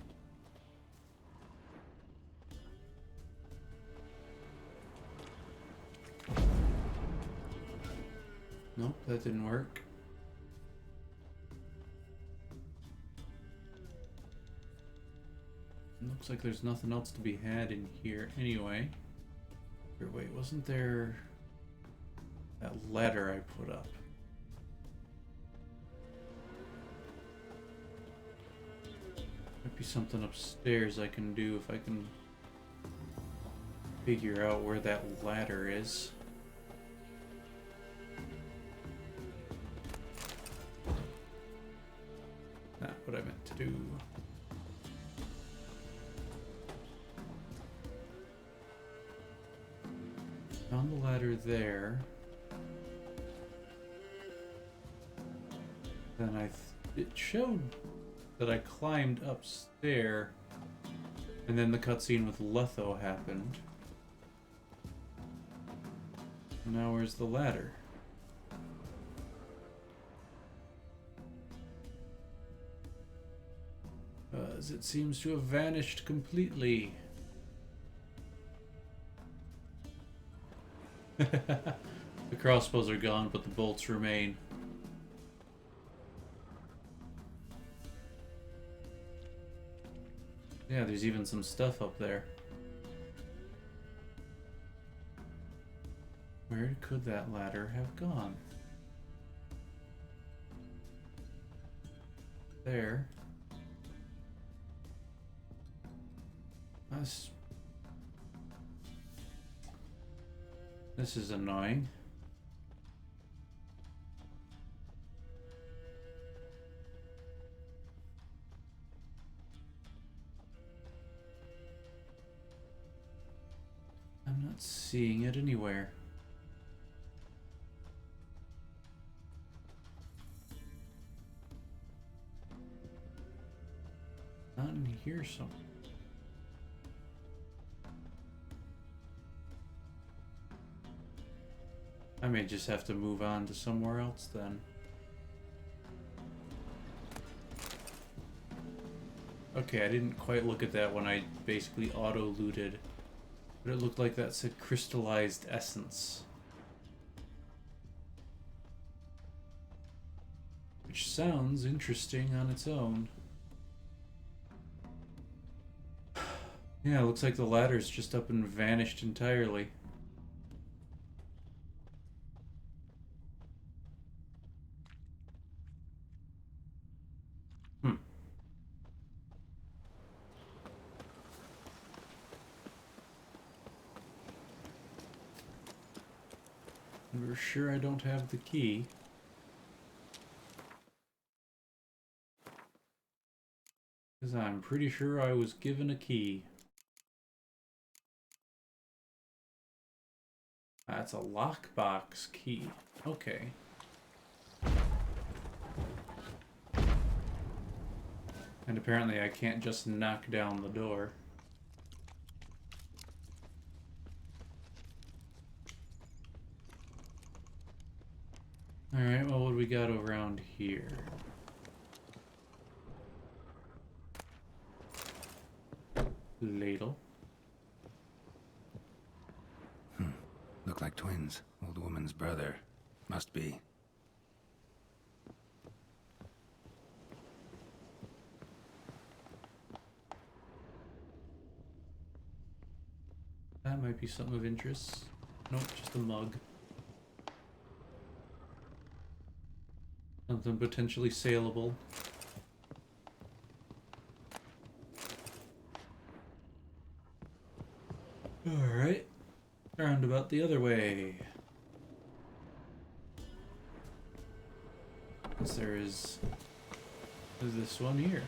Nope, that didn't work. Looks like there's nothing else to be had in here anyway. Wait, wasn't there that ladder I put up? Might be something upstairs I can do if I can figure out where that ladder is. Not what I meant to do. Found the ladder there. Then it showed that I climbed upstairs, and then the cutscene with Letho happened. Now where's the ladder? Because it seems to have vanished completely. The crossbows are gone, but the bolts remain. Yeah, there's even some stuff up there. Where could that ladder have gone? There. This is annoying. I'm not seeing it anywhere. Not in here somewhere. I may just have to move on to somewhere else then. Okay, I didn't quite look at that when I basically auto-looted. But it looked like that said crystallized essence. Which sounds interesting on its own. Yeah, it looks like the ladder's just up and vanished entirely. We're sure I don't have the key. Because I'm pretty sure I was given a key. That's a lockbox key. Okay. And apparently I can't just knock down the door. Alright, well, what do we got around here? Ladle. Look like twins. Old woman's brother. Must be. That might be something of interest. Nope, just a mug. Something potentially saleable. Alright. Roundabout the other way. Because there is this one here.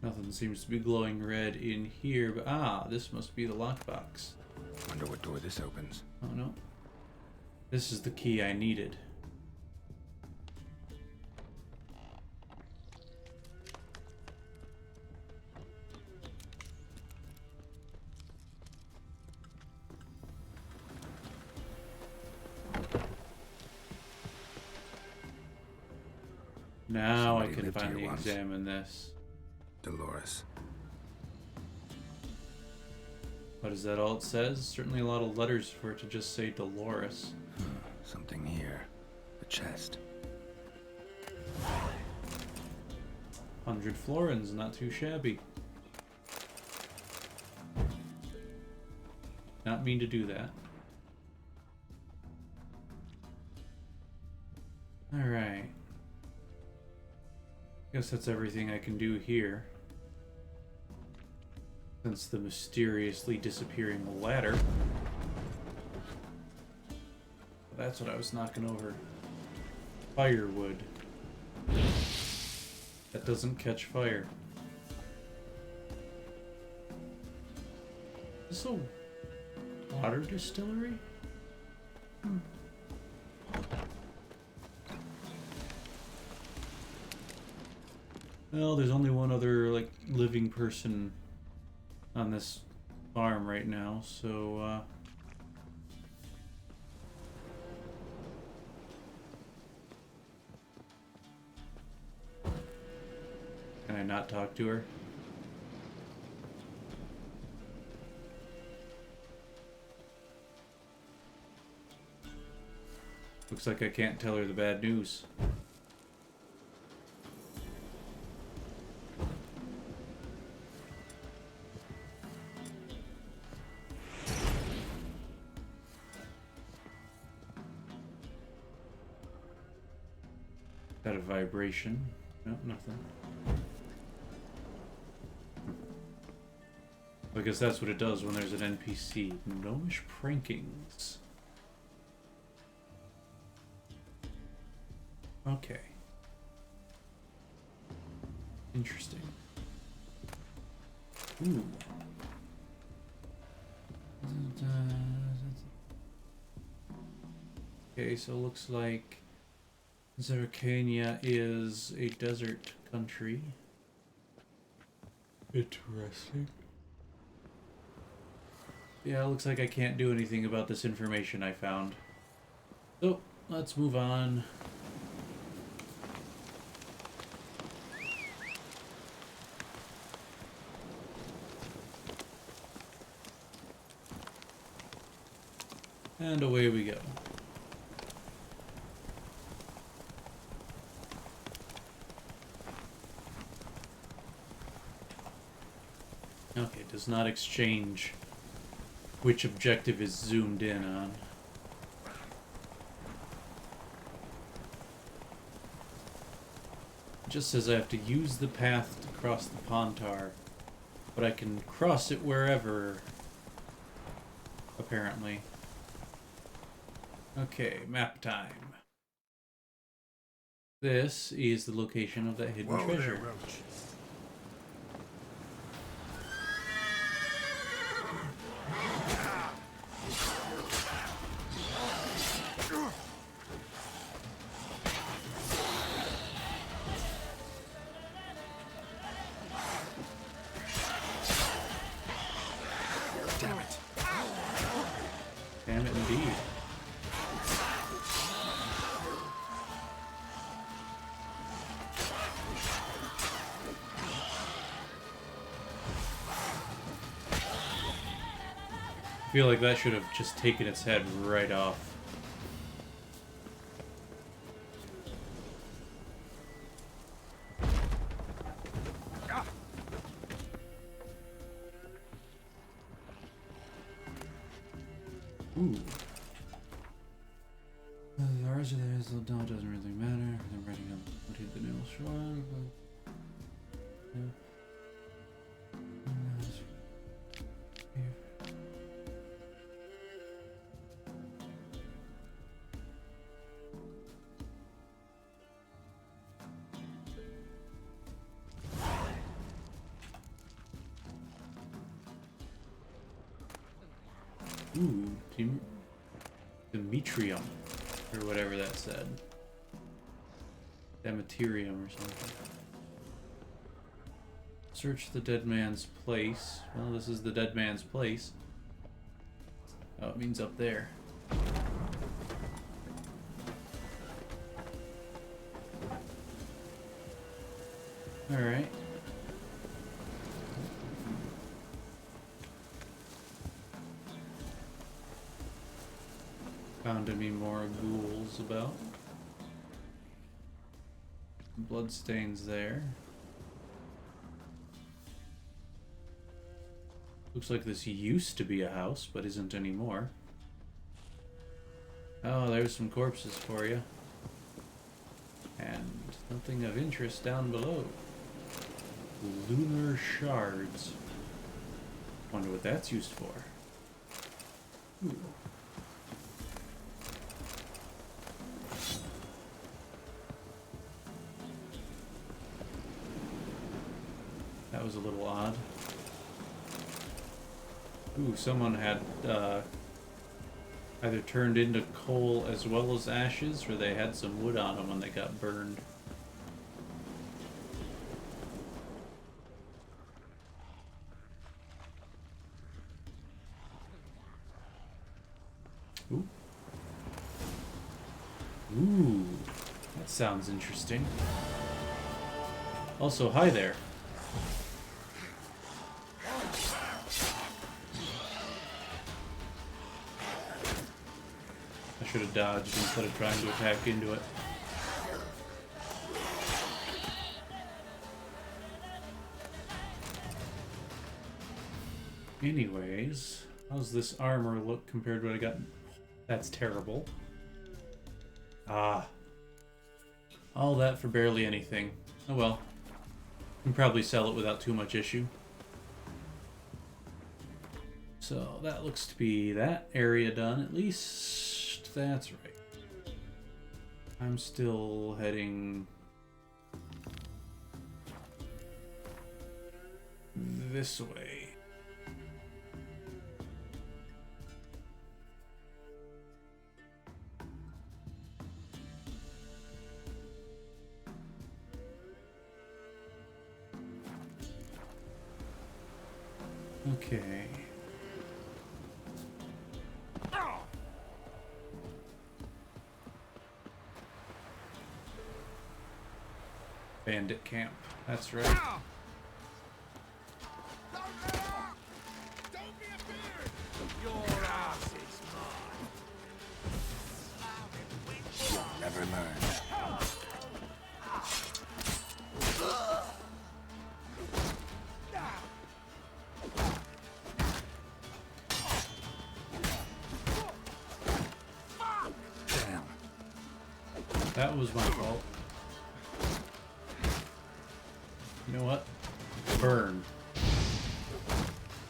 Nothing seems to be glowing red in here, but this must be the lockbox. Wonder what door this opens. Oh no. This is the key I needed. Now I can finally examine this. Dolores. But is that all it says? Certainly a lot of letters for it to just say Dolores. Something here. A chest. 100 florins, not too shabby. Not mean to do that. Alright. Guess that's everything I can do here. Since the mysteriously disappearing ladder. That's what I was knocking over. Firewood. That doesn't catch fire. Is this a water distillery? Well, there's only one other, like, living person on this farm right now, so, Can I not talk to her? Looks like I can't tell her the bad news. Got a vibration. Nope, nothing. I guess that's what it does when there's an NPC. Gnomish prankings. Okay. Interesting. Ooh. Okay, so it looks like Zercania is a desert country. Interesting. Yeah, it looks like I can't do anything about this information I found. So, let's move on. And away we go. Okay, does not exchange which objective is zoomed in on. It just says I have to use the path to cross the Pontar, but I can cross it wherever, apparently. Okay, map time. This is the location of that hidden Whoa treasure. there, Roach. Damn it. Damn it indeed. I feel like that should have just taken its head right off. Ooh. The ours or theirs, though, doesn't really matter. I'm writing up what hit the nail shore. Yeah. Ooh, Demetrium, or whatever that said. Demetrium or something. Search the dead man's place. Well, this is the dead man's place. Oh, it means up there. Alright. Found any more ghouls about. Bloodstains there. Looks like this used to be a house, but isn't anymore. Oh, there's some corpses for you. And nothing of interest down below. Lunar shards. Wonder what that's used for. Ooh. That was a little odd. Ooh, someone had either turned into coal as well as ashes, or they had some wood on them when they got burned. Ooh. Ooh, that sounds interesting. Also, hi there. I should have dodged instead of trying to attack into it. Anyways, how's this armor look compared to what I got? That's terrible. Ah. All that for barely anything. Oh well. Can probably sell it without too much issue. So that looks to be that area done, at least. That's right. I'm still heading this way. Okay. Bandit camp. That's right. Don't be a beard! Your ass is mine. That was my fault. You know what? Burn.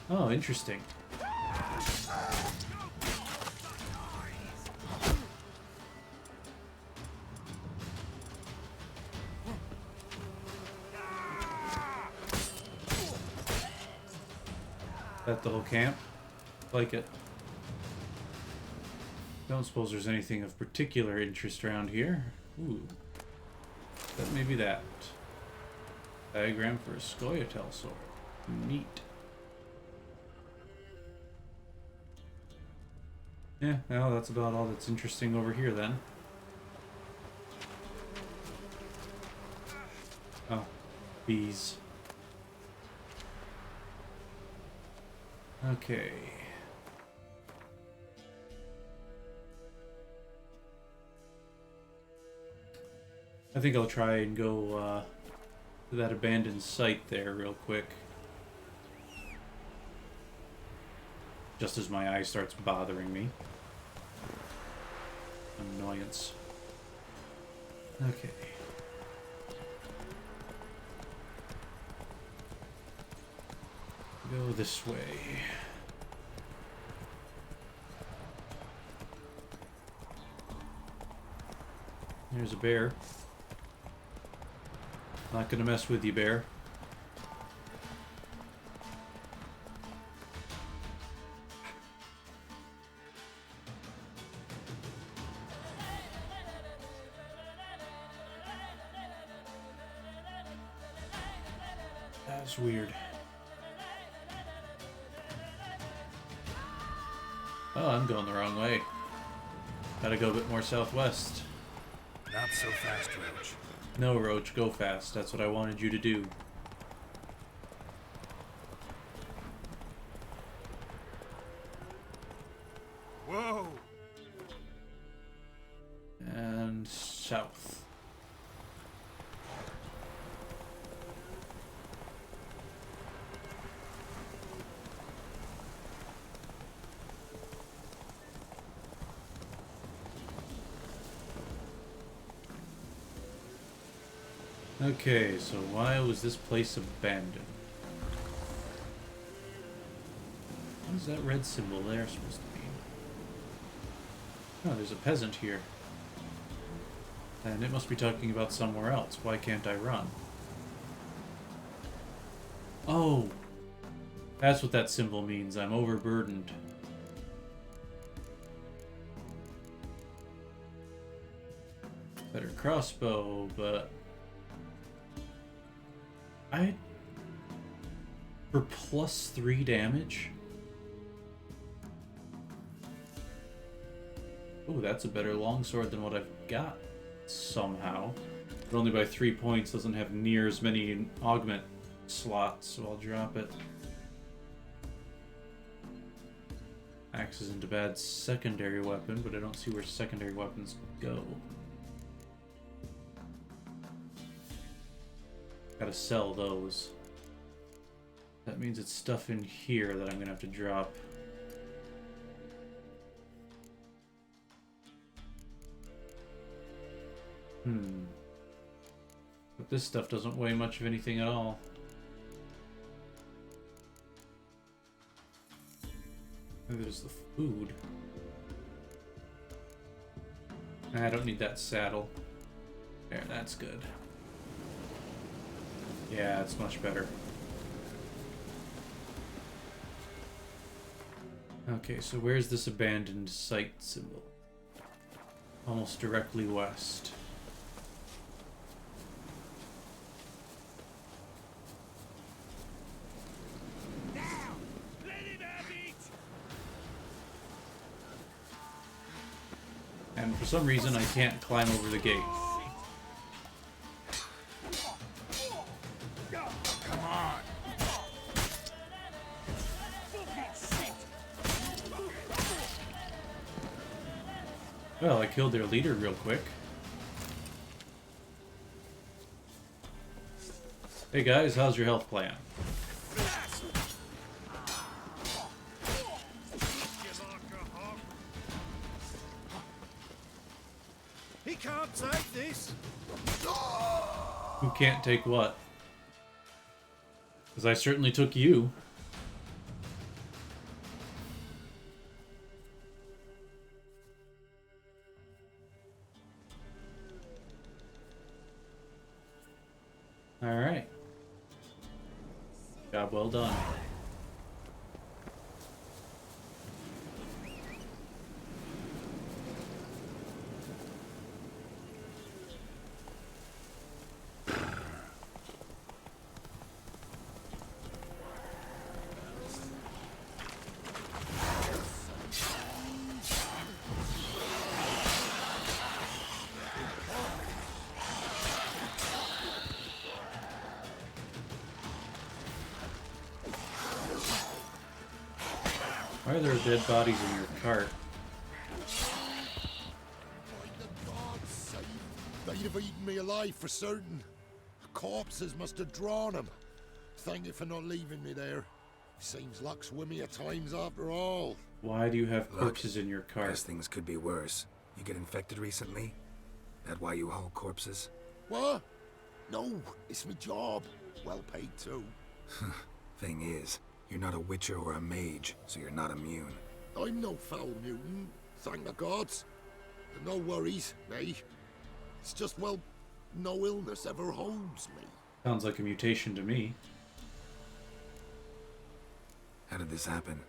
Oh, interesting. That the whole camp? Like it. Don't suppose there's anything of particular interest around here. Ooh. That may be that. Diagram for a Scoia'tael sword. Neat. Yeah, well, that's about all that's interesting over here then. Oh, bees. Okay. I think I'll try and go to that abandoned site there real quick. Just as my eye starts bothering me. Annoyance. Okay. Go this way. There's a bear. Not gonna mess with you, bear. That's weird. Oh, I'm going the wrong way. Gotta go a bit more southwest. Not so fast, Roach. No, Roach, go fast. That's what I wanted you to do. Whoa! And south. Okay, so why was this place abandoned? What is that red symbol there supposed to mean? Oh, there's a peasant here. And it must be talking about somewhere else. Why can't I run? Oh! That's what that symbol means. I'm overburdened. Better crossbow, but... For +3 damage? Oh, that's a better longsword than what I've got, somehow. But only by 3 points, doesn't have near as many augment slots, so I'll drop it. Axe isn't a bad secondary weapon, but I don't see where secondary weapons go. Gotta sell those. That means it's stuff in here that I'm gonna have to drop. But this stuff doesn't weigh much of anything at all. There's the food. I don't need that saddle. There, that's good. Yeah, it's much better. Okay, so where's this abandoned site symbol? Almost directly west. And for some reason I can't climb over the gate. Well, I killed their leader real quick. Hey guys, how's your health plan? He can't take this. Who can't take what? Because I certainly took you. Alright. Job well done. Why are there dead bodies in your cart? By the gods' sake, they'd have eaten me alive for certain. Corpses must have drawn them. Thank you for not leaving me there. Seems luck's with me at times after all. Why do you have corpses in your cart? Guess things could be worse. You get infected recently? That why you haul corpses? What? No, it's my job. Well paid too. Thing is, you're not a witcher or a mage, so you're not immune. I'm no foul mutant, thank the gods. No worries, me. It's just, well, no illness ever holds me. Sounds like a mutation to me. How did this happen?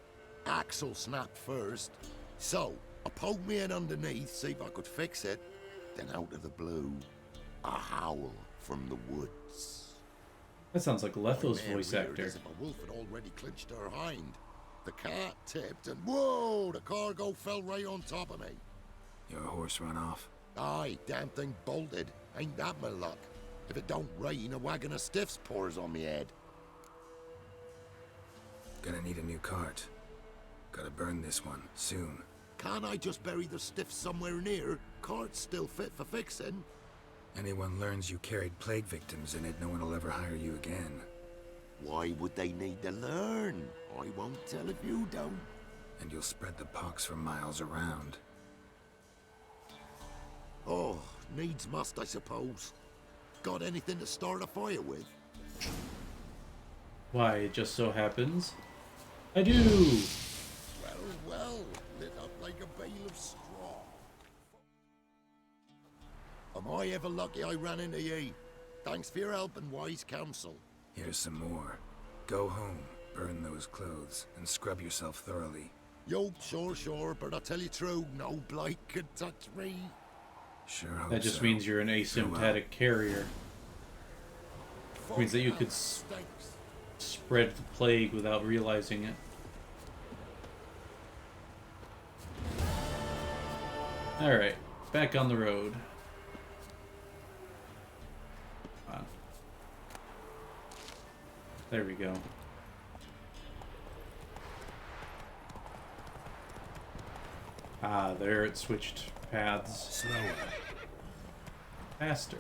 Axle snapped first. So, I poked me in underneath, see if I could fix it. Then out of the blue, a howl from the woods. That sounds like Letho's voice actor. As if a wolf had already clinched her hind. The cart tipped and whoa, the cargo fell right on top of me. Your horse run off? Aye, damn thing bolted. Ain't that my luck? If it don't rain, a wagon of stiffs pours on me head. Gonna need a new cart. Gotta burn this one, soon. Can't I just bury the stiffs somewhere near? Cart's still fit for fixing. Anyone learns you carried plague victims in it, no one will ever hire you again. Why would they need to learn? I won't tell if you don't. And you'll spread the pox for miles around. Oh, needs must, I suppose. Got anything to start a fire with? Why, it just so happens I do! Well, well, lit up like a bale of straw. Am I ever lucky I ran into ye? Thanks for your help and wise counsel. Here's some more. Go home, burn those clothes, and scrub yourself thoroughly. Yo, sure, but I tell you true, no blight could touch me. Sure hope That just so. means you're an asymptomatic carrier. It means that you could spread the plague without realizing it. Alright, back on the road. Come on. There we go. Ah, there it switched paths. Slower. Faster.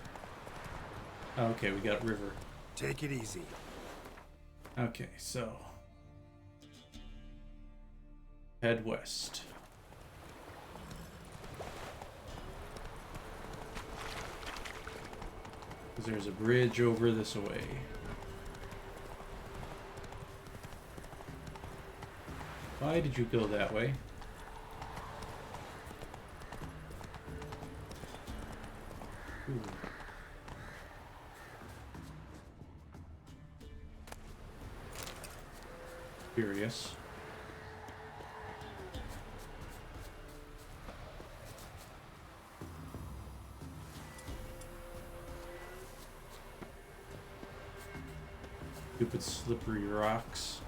Okay, we got river. Take it easy. Okay, so head west. Because there's a bridge over this way. Why did you go that way? Ooh. Curious. Stupid slippery rocks.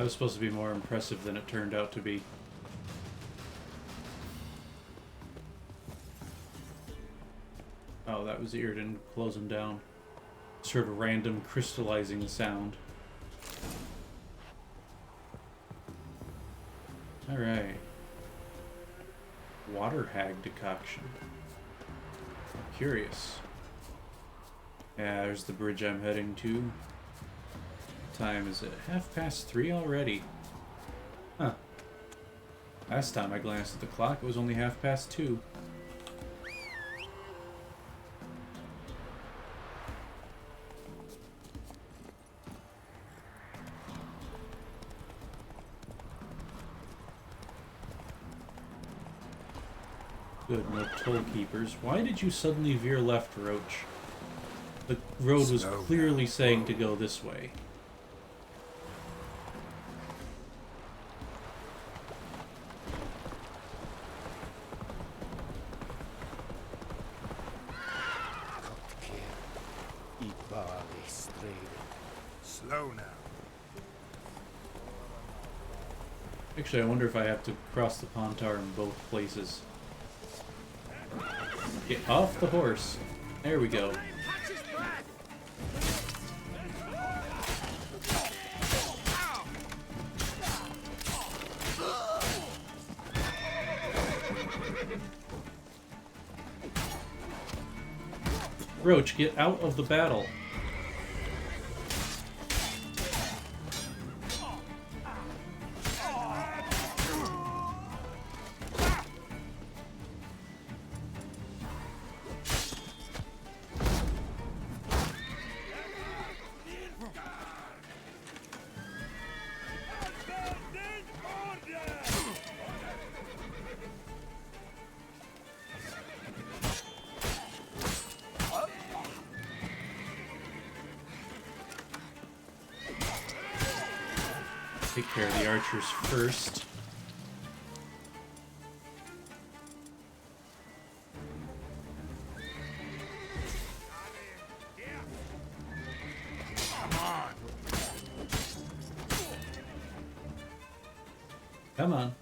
That was supposed to be more impressive than it turned out to be. Oh, that was Irden closing down. Sort of random crystallizing sound. Alright. Water hag decoction. Curious. Yeah, there's the bridge I'm heading to. What time is it? 3:30 already. Huh. Last time I glanced at the clock, it was only 2:30. Good, no toll keepers. Why did you suddenly veer left, Roach? The road was clearly saying to go this way. Slow now. Actually, I wonder if I have to cross the Pontar in both places. Get off the horse. There we go. Roach, get out of the battle. Take care of the archers first. Come on.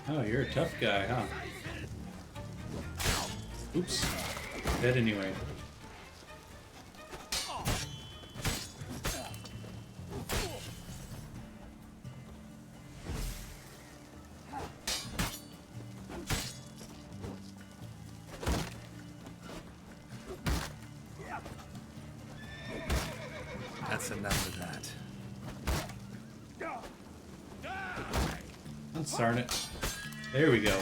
Oh, you're a tough guy, huh? Oops. Dead anyway. That's enough of that. Darn it. There we go.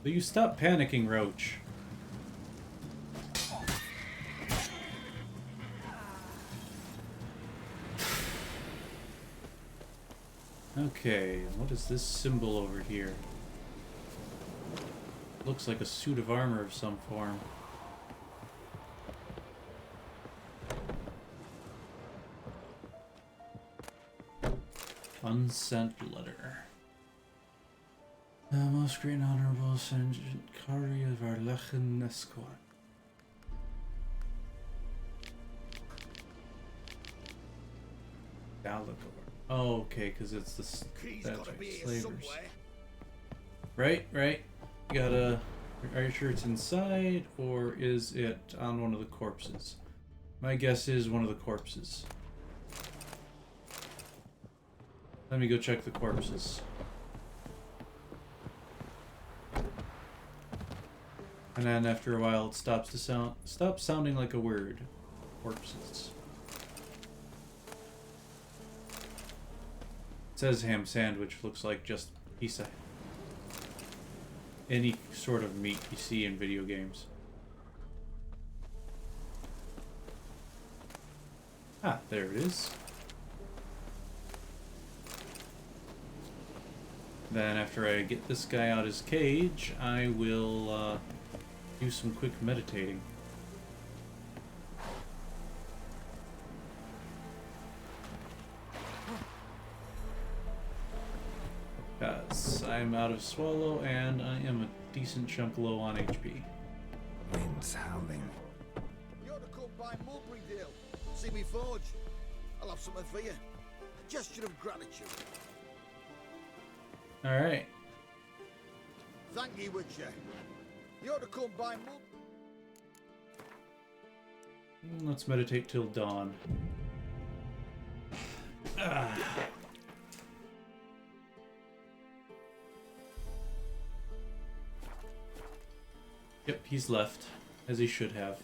Will you stop panicking, Roach? Okay, what is this symbol over here? Looks like a suit of armor of some form. Unsent letter. The most great and honorable Sergeant Ciri of our Lechen Esquire. Dalagor. Oh, okay, because it's the slavers. Right. Gotta. Are you sure it's inside, or is it on one of the corpses? My guess is one of the corpses. Let me go check the corpses. And then after a while, it stops sounding like a word. Corpses. It says ham sandwich. Looks like just a piece of any sort of meat you see in video games. Ah, there it is. Then after I get this guy out of his cage, I will do some quick meditating. Because I'm out of swallow and I am a decent chunk low on HP. Wait, wolves howling. You ought to come by Mulberry Dale. See me forge. I'll have something for you. A gesture of gratitude. Alright. Thank you, Witcher. You ought to come by Mulberry. Let's meditate till dawn. Yep, he's left, as he should have.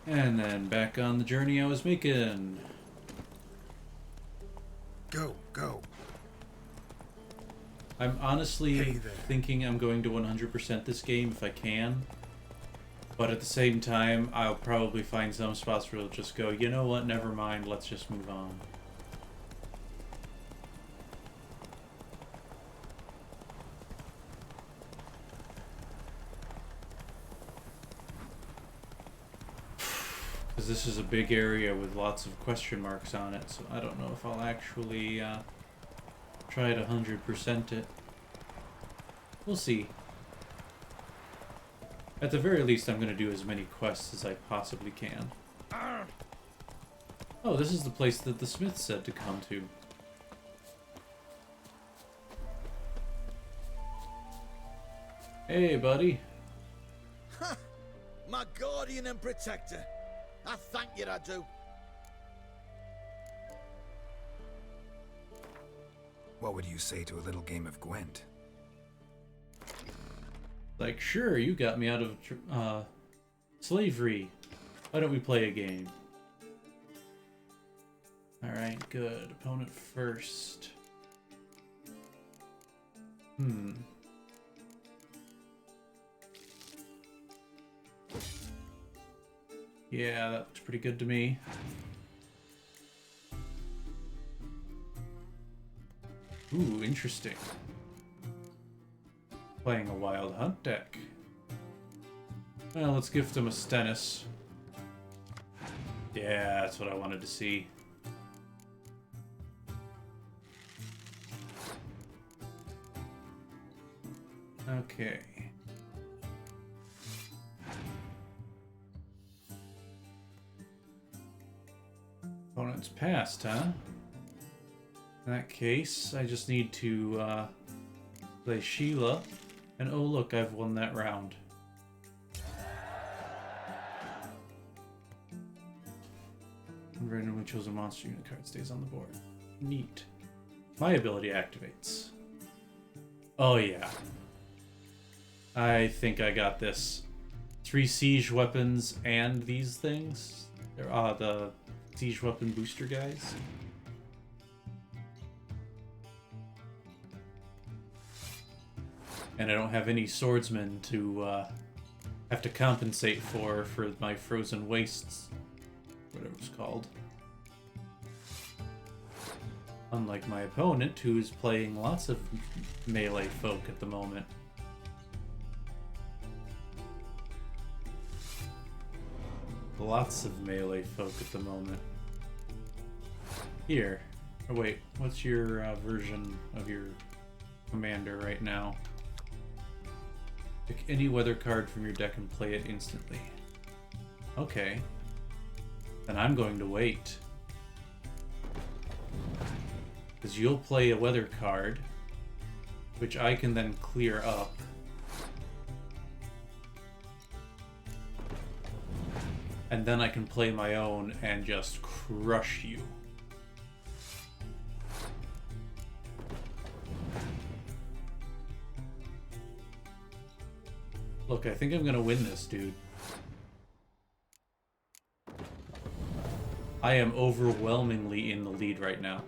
And then back on the journey I was making. Go, go. I'm honestly thinking I'm going to 100% this game if I can. But at the same time, I'll probably find some spots where it'll just go, you know what, never mind, let's just move on. Because this is a big area with lots of question marks on it, so I don't know if I'll actually try to 100% it. We'll see. At the very least, I'm going to do as many quests as I possibly can. Oh, this is the place that the smith said to come to. Hey, buddy. Ha! My guardian and protector. I thank you, I do. What would you say to a little game of Gwent? Like, sure, you got me out of slavery. Why don't we play a game? Alright, good. Opponent first. Yeah, that looks pretty good to me. Ooh, interesting. Playing a Wild Hunt deck. Well, let's gift him a Stennis. Yeah, that's what I wanted to see. Okay. Opponent's passed, huh? In that case, I just need to play Sheila, and oh look, I've won that round. Randomly chosen monster unit card stays on the board. Neat. My ability activates. Oh yeah. I think I got this. 3 siege weapons and these things. They're the siege weapon booster guys. And I don't have any swordsmen to have to compensate for my frozen wastes, whatever it's called. Unlike my opponent, who is playing lots of melee folk at the moment. Lots of melee folk at the moment. Here. Oh wait, what's your version of your commander right now? Pick any weather card from your deck and play it instantly. Okay. Then I'm going to wait. Because you'll play a weather card, which I can then clear up. And then I can play my own and just crush you. Look, I think I'm gonna win this, dude. I am overwhelmingly in the lead right now.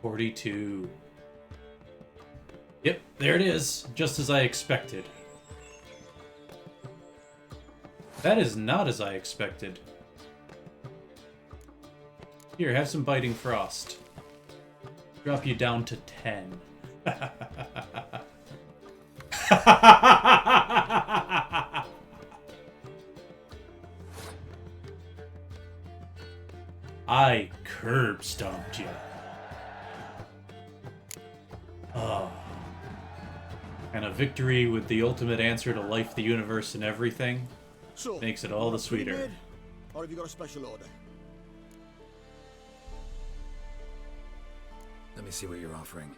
$42. Yep, there it is, just as I expected. That is not as I expected. Here, have some biting frost. Drop you down to 10. I curb stomped you. Oh. And a victory with the ultimate answer to life, the universe, and everything makes it all the sweeter. Or have you got a special order? Let me see what you're offering.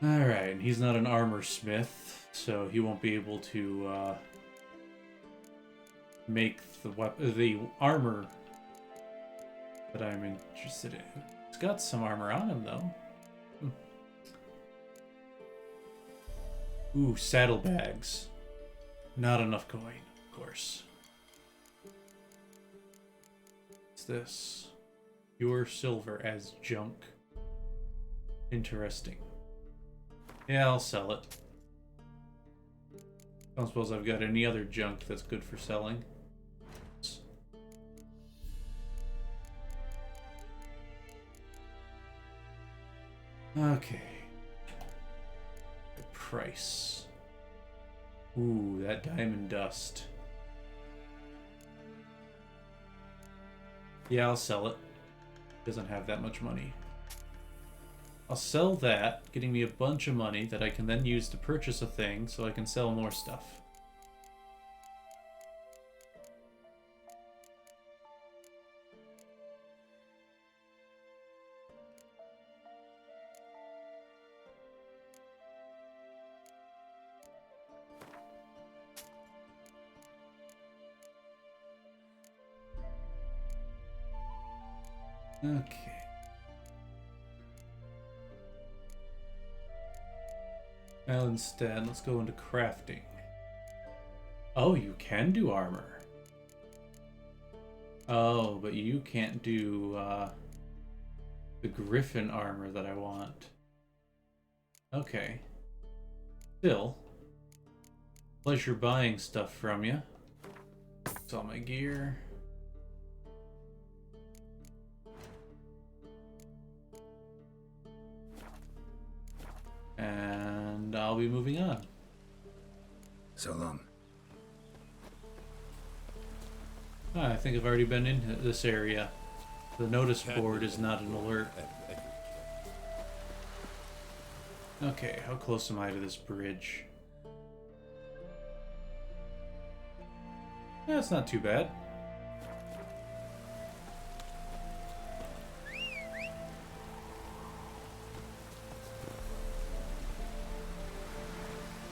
Alright, he's not an armor smith, so he won't be able to make the armor that I'm interested in. He's got some armor on him, though. Ooh, saddlebags. Not enough coin, of course. What's this? Pure silver as junk. Interesting. Yeah, I'll sell it. Don't suppose I've got any other junk that's good for selling. Okay. The price. Ooh, that diamond dust. Yeah, I'll sell it. Doesn't have that much money. I'll sell that, getting me a bunch of money that I can then use to purchase a thing so I can sell more stuff. Okay. Well, instead, let's go into crafting. Oh, you can do armor. Oh, but you can't do the griffin armor that I want. Okay. Still, pleasure buying stuff from you. It's all my gear. And I'll be moving on. So long. I think I've already been in this area. The notice board is not an alert. Okay, how close am I to this bridge? That's not too bad.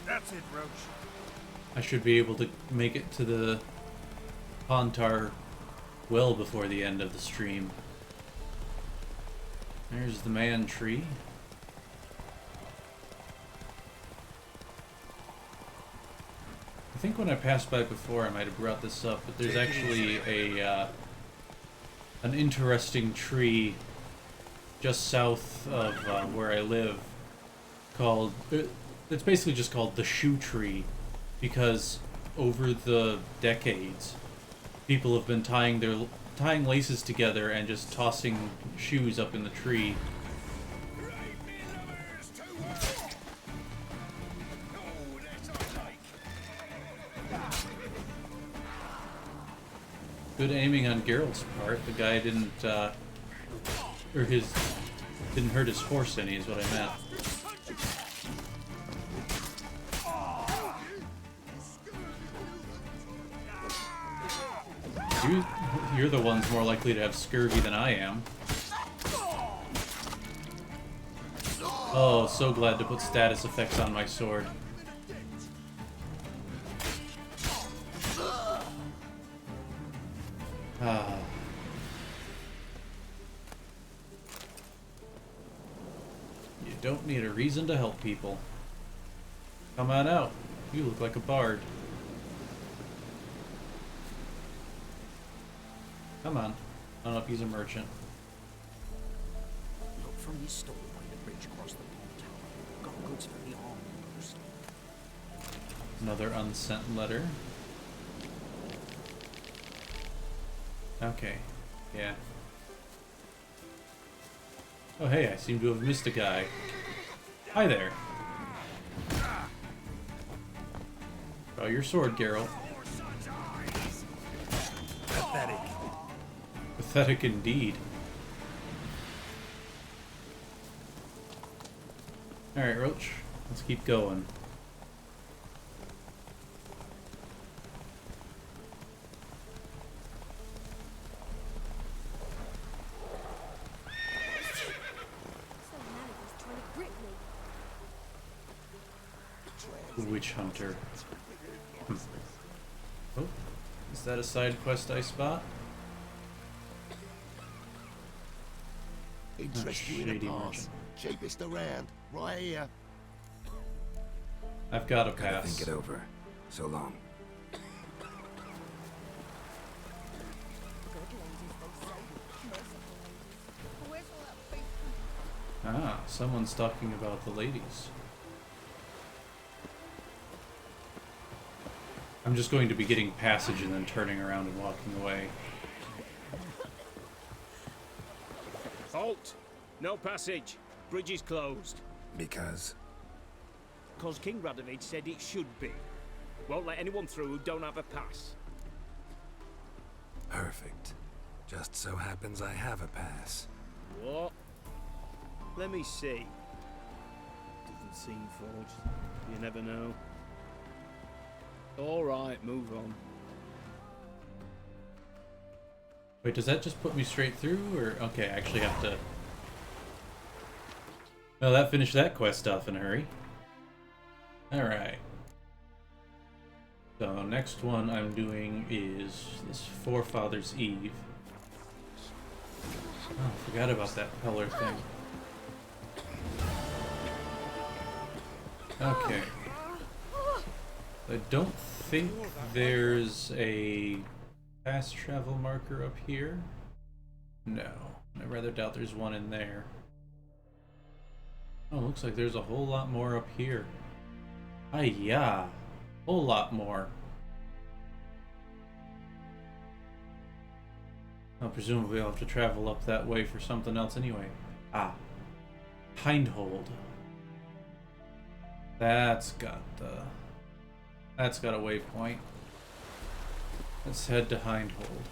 That's it, Roach. I should be able to make it to the Pontar well before the end of the stream. There's the man tree. I think when I passed by before I might have brought this up, but there's actually an interesting tree just south of where I live called... It's basically just called the shoe tree, because over the decades, people have been tying laces together and just tossing shoes up in the tree. Good aiming on Geralt's part. The guy didn't hurt his horse any, is what I meant. You're the ones more likely to have scurvy than I am. Oh, so glad to put status effects on my sword. Ah. You don't need a reason to help people. Come on out. You look like a bard. Come on. I don't know if he's a merchant. Look from his stall by the bridge across the pond tower. Got goods for the armors. Another unsent letter. Okay. Yeah. Oh hey, I seem to have missed a guy. Hi there. Draw your sword, Geralt. Pathetic. Pathetic indeed. Alright, Roach. Let's keep going. Witch Hunter. Oh, is that a side quest I spot? Interest you in a Shady pass. merchant. Cheapest around. Right here. I've got a Gotta pass. think it over. So long. Ah, someone's talking about the ladies. I'm just going to be getting passage and then turning around and walking away. Halt! No passage. Bridge is closed. Because? Because King Radovid said it should be. Won't let anyone through who don't have a pass. Perfect. Just so happens I have a pass. What? Let me see. Doesn't seem forged. You never know. Alright, move on. Wait, does that just put me straight through, or... Okay, I actually have to... Well, that finished that quest off in a hurry. Alright. So, next one I'm doing is this Forefather's Eve. Oh, forgot about that pillar thing. Okay. I don't think there's a fast travel marker up here. No. I rather doubt there's one in there. Oh, looks like there's a whole lot more up here. Yeah. Whole lot more. Well, presumably I'll have to travel up that way for something else anyway. Ah. Hindhold. That's got a waypoint. Let's head to Hindhold.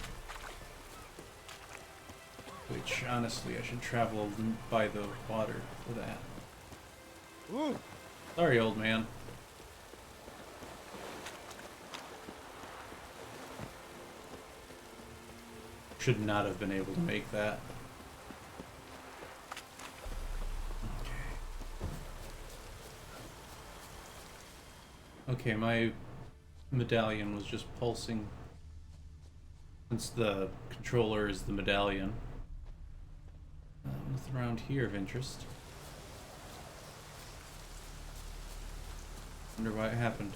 Which, honestly, I should travel by the water for that. Ooh. Sorry, old man. Should not have been able to make that. Okay, my medallion was just pulsing. Since the controller is the medallion. Nothing around here of interest. Wonder why it happened.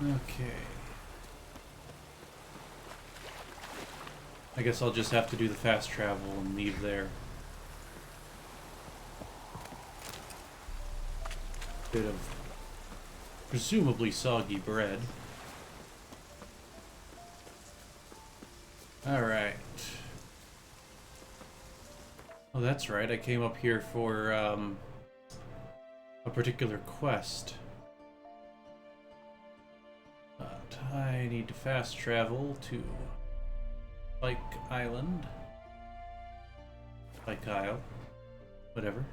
Okay. I guess I'll just have to do the fast travel and leave there. Bit of presumably soggy bread. Alright. Oh, that's right. I came up here for a particular quest. But I need to fast travel to Spike Island. Spike Isle. Whatever.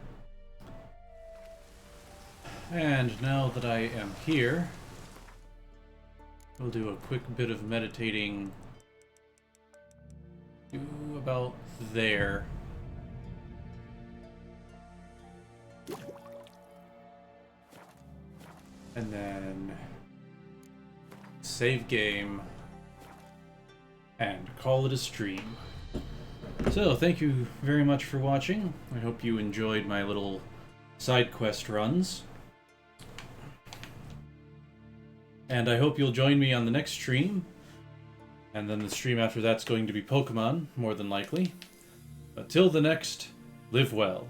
And now that I am here, we'll do a quick bit of meditating to about there. And then save game and call it a stream. So, thank you very much for watching. I hope you enjoyed my little side quest runs. And I hope you'll join me on the next stream. And then the stream after that's going to be Pokemon, more than likely. Until the next, live well.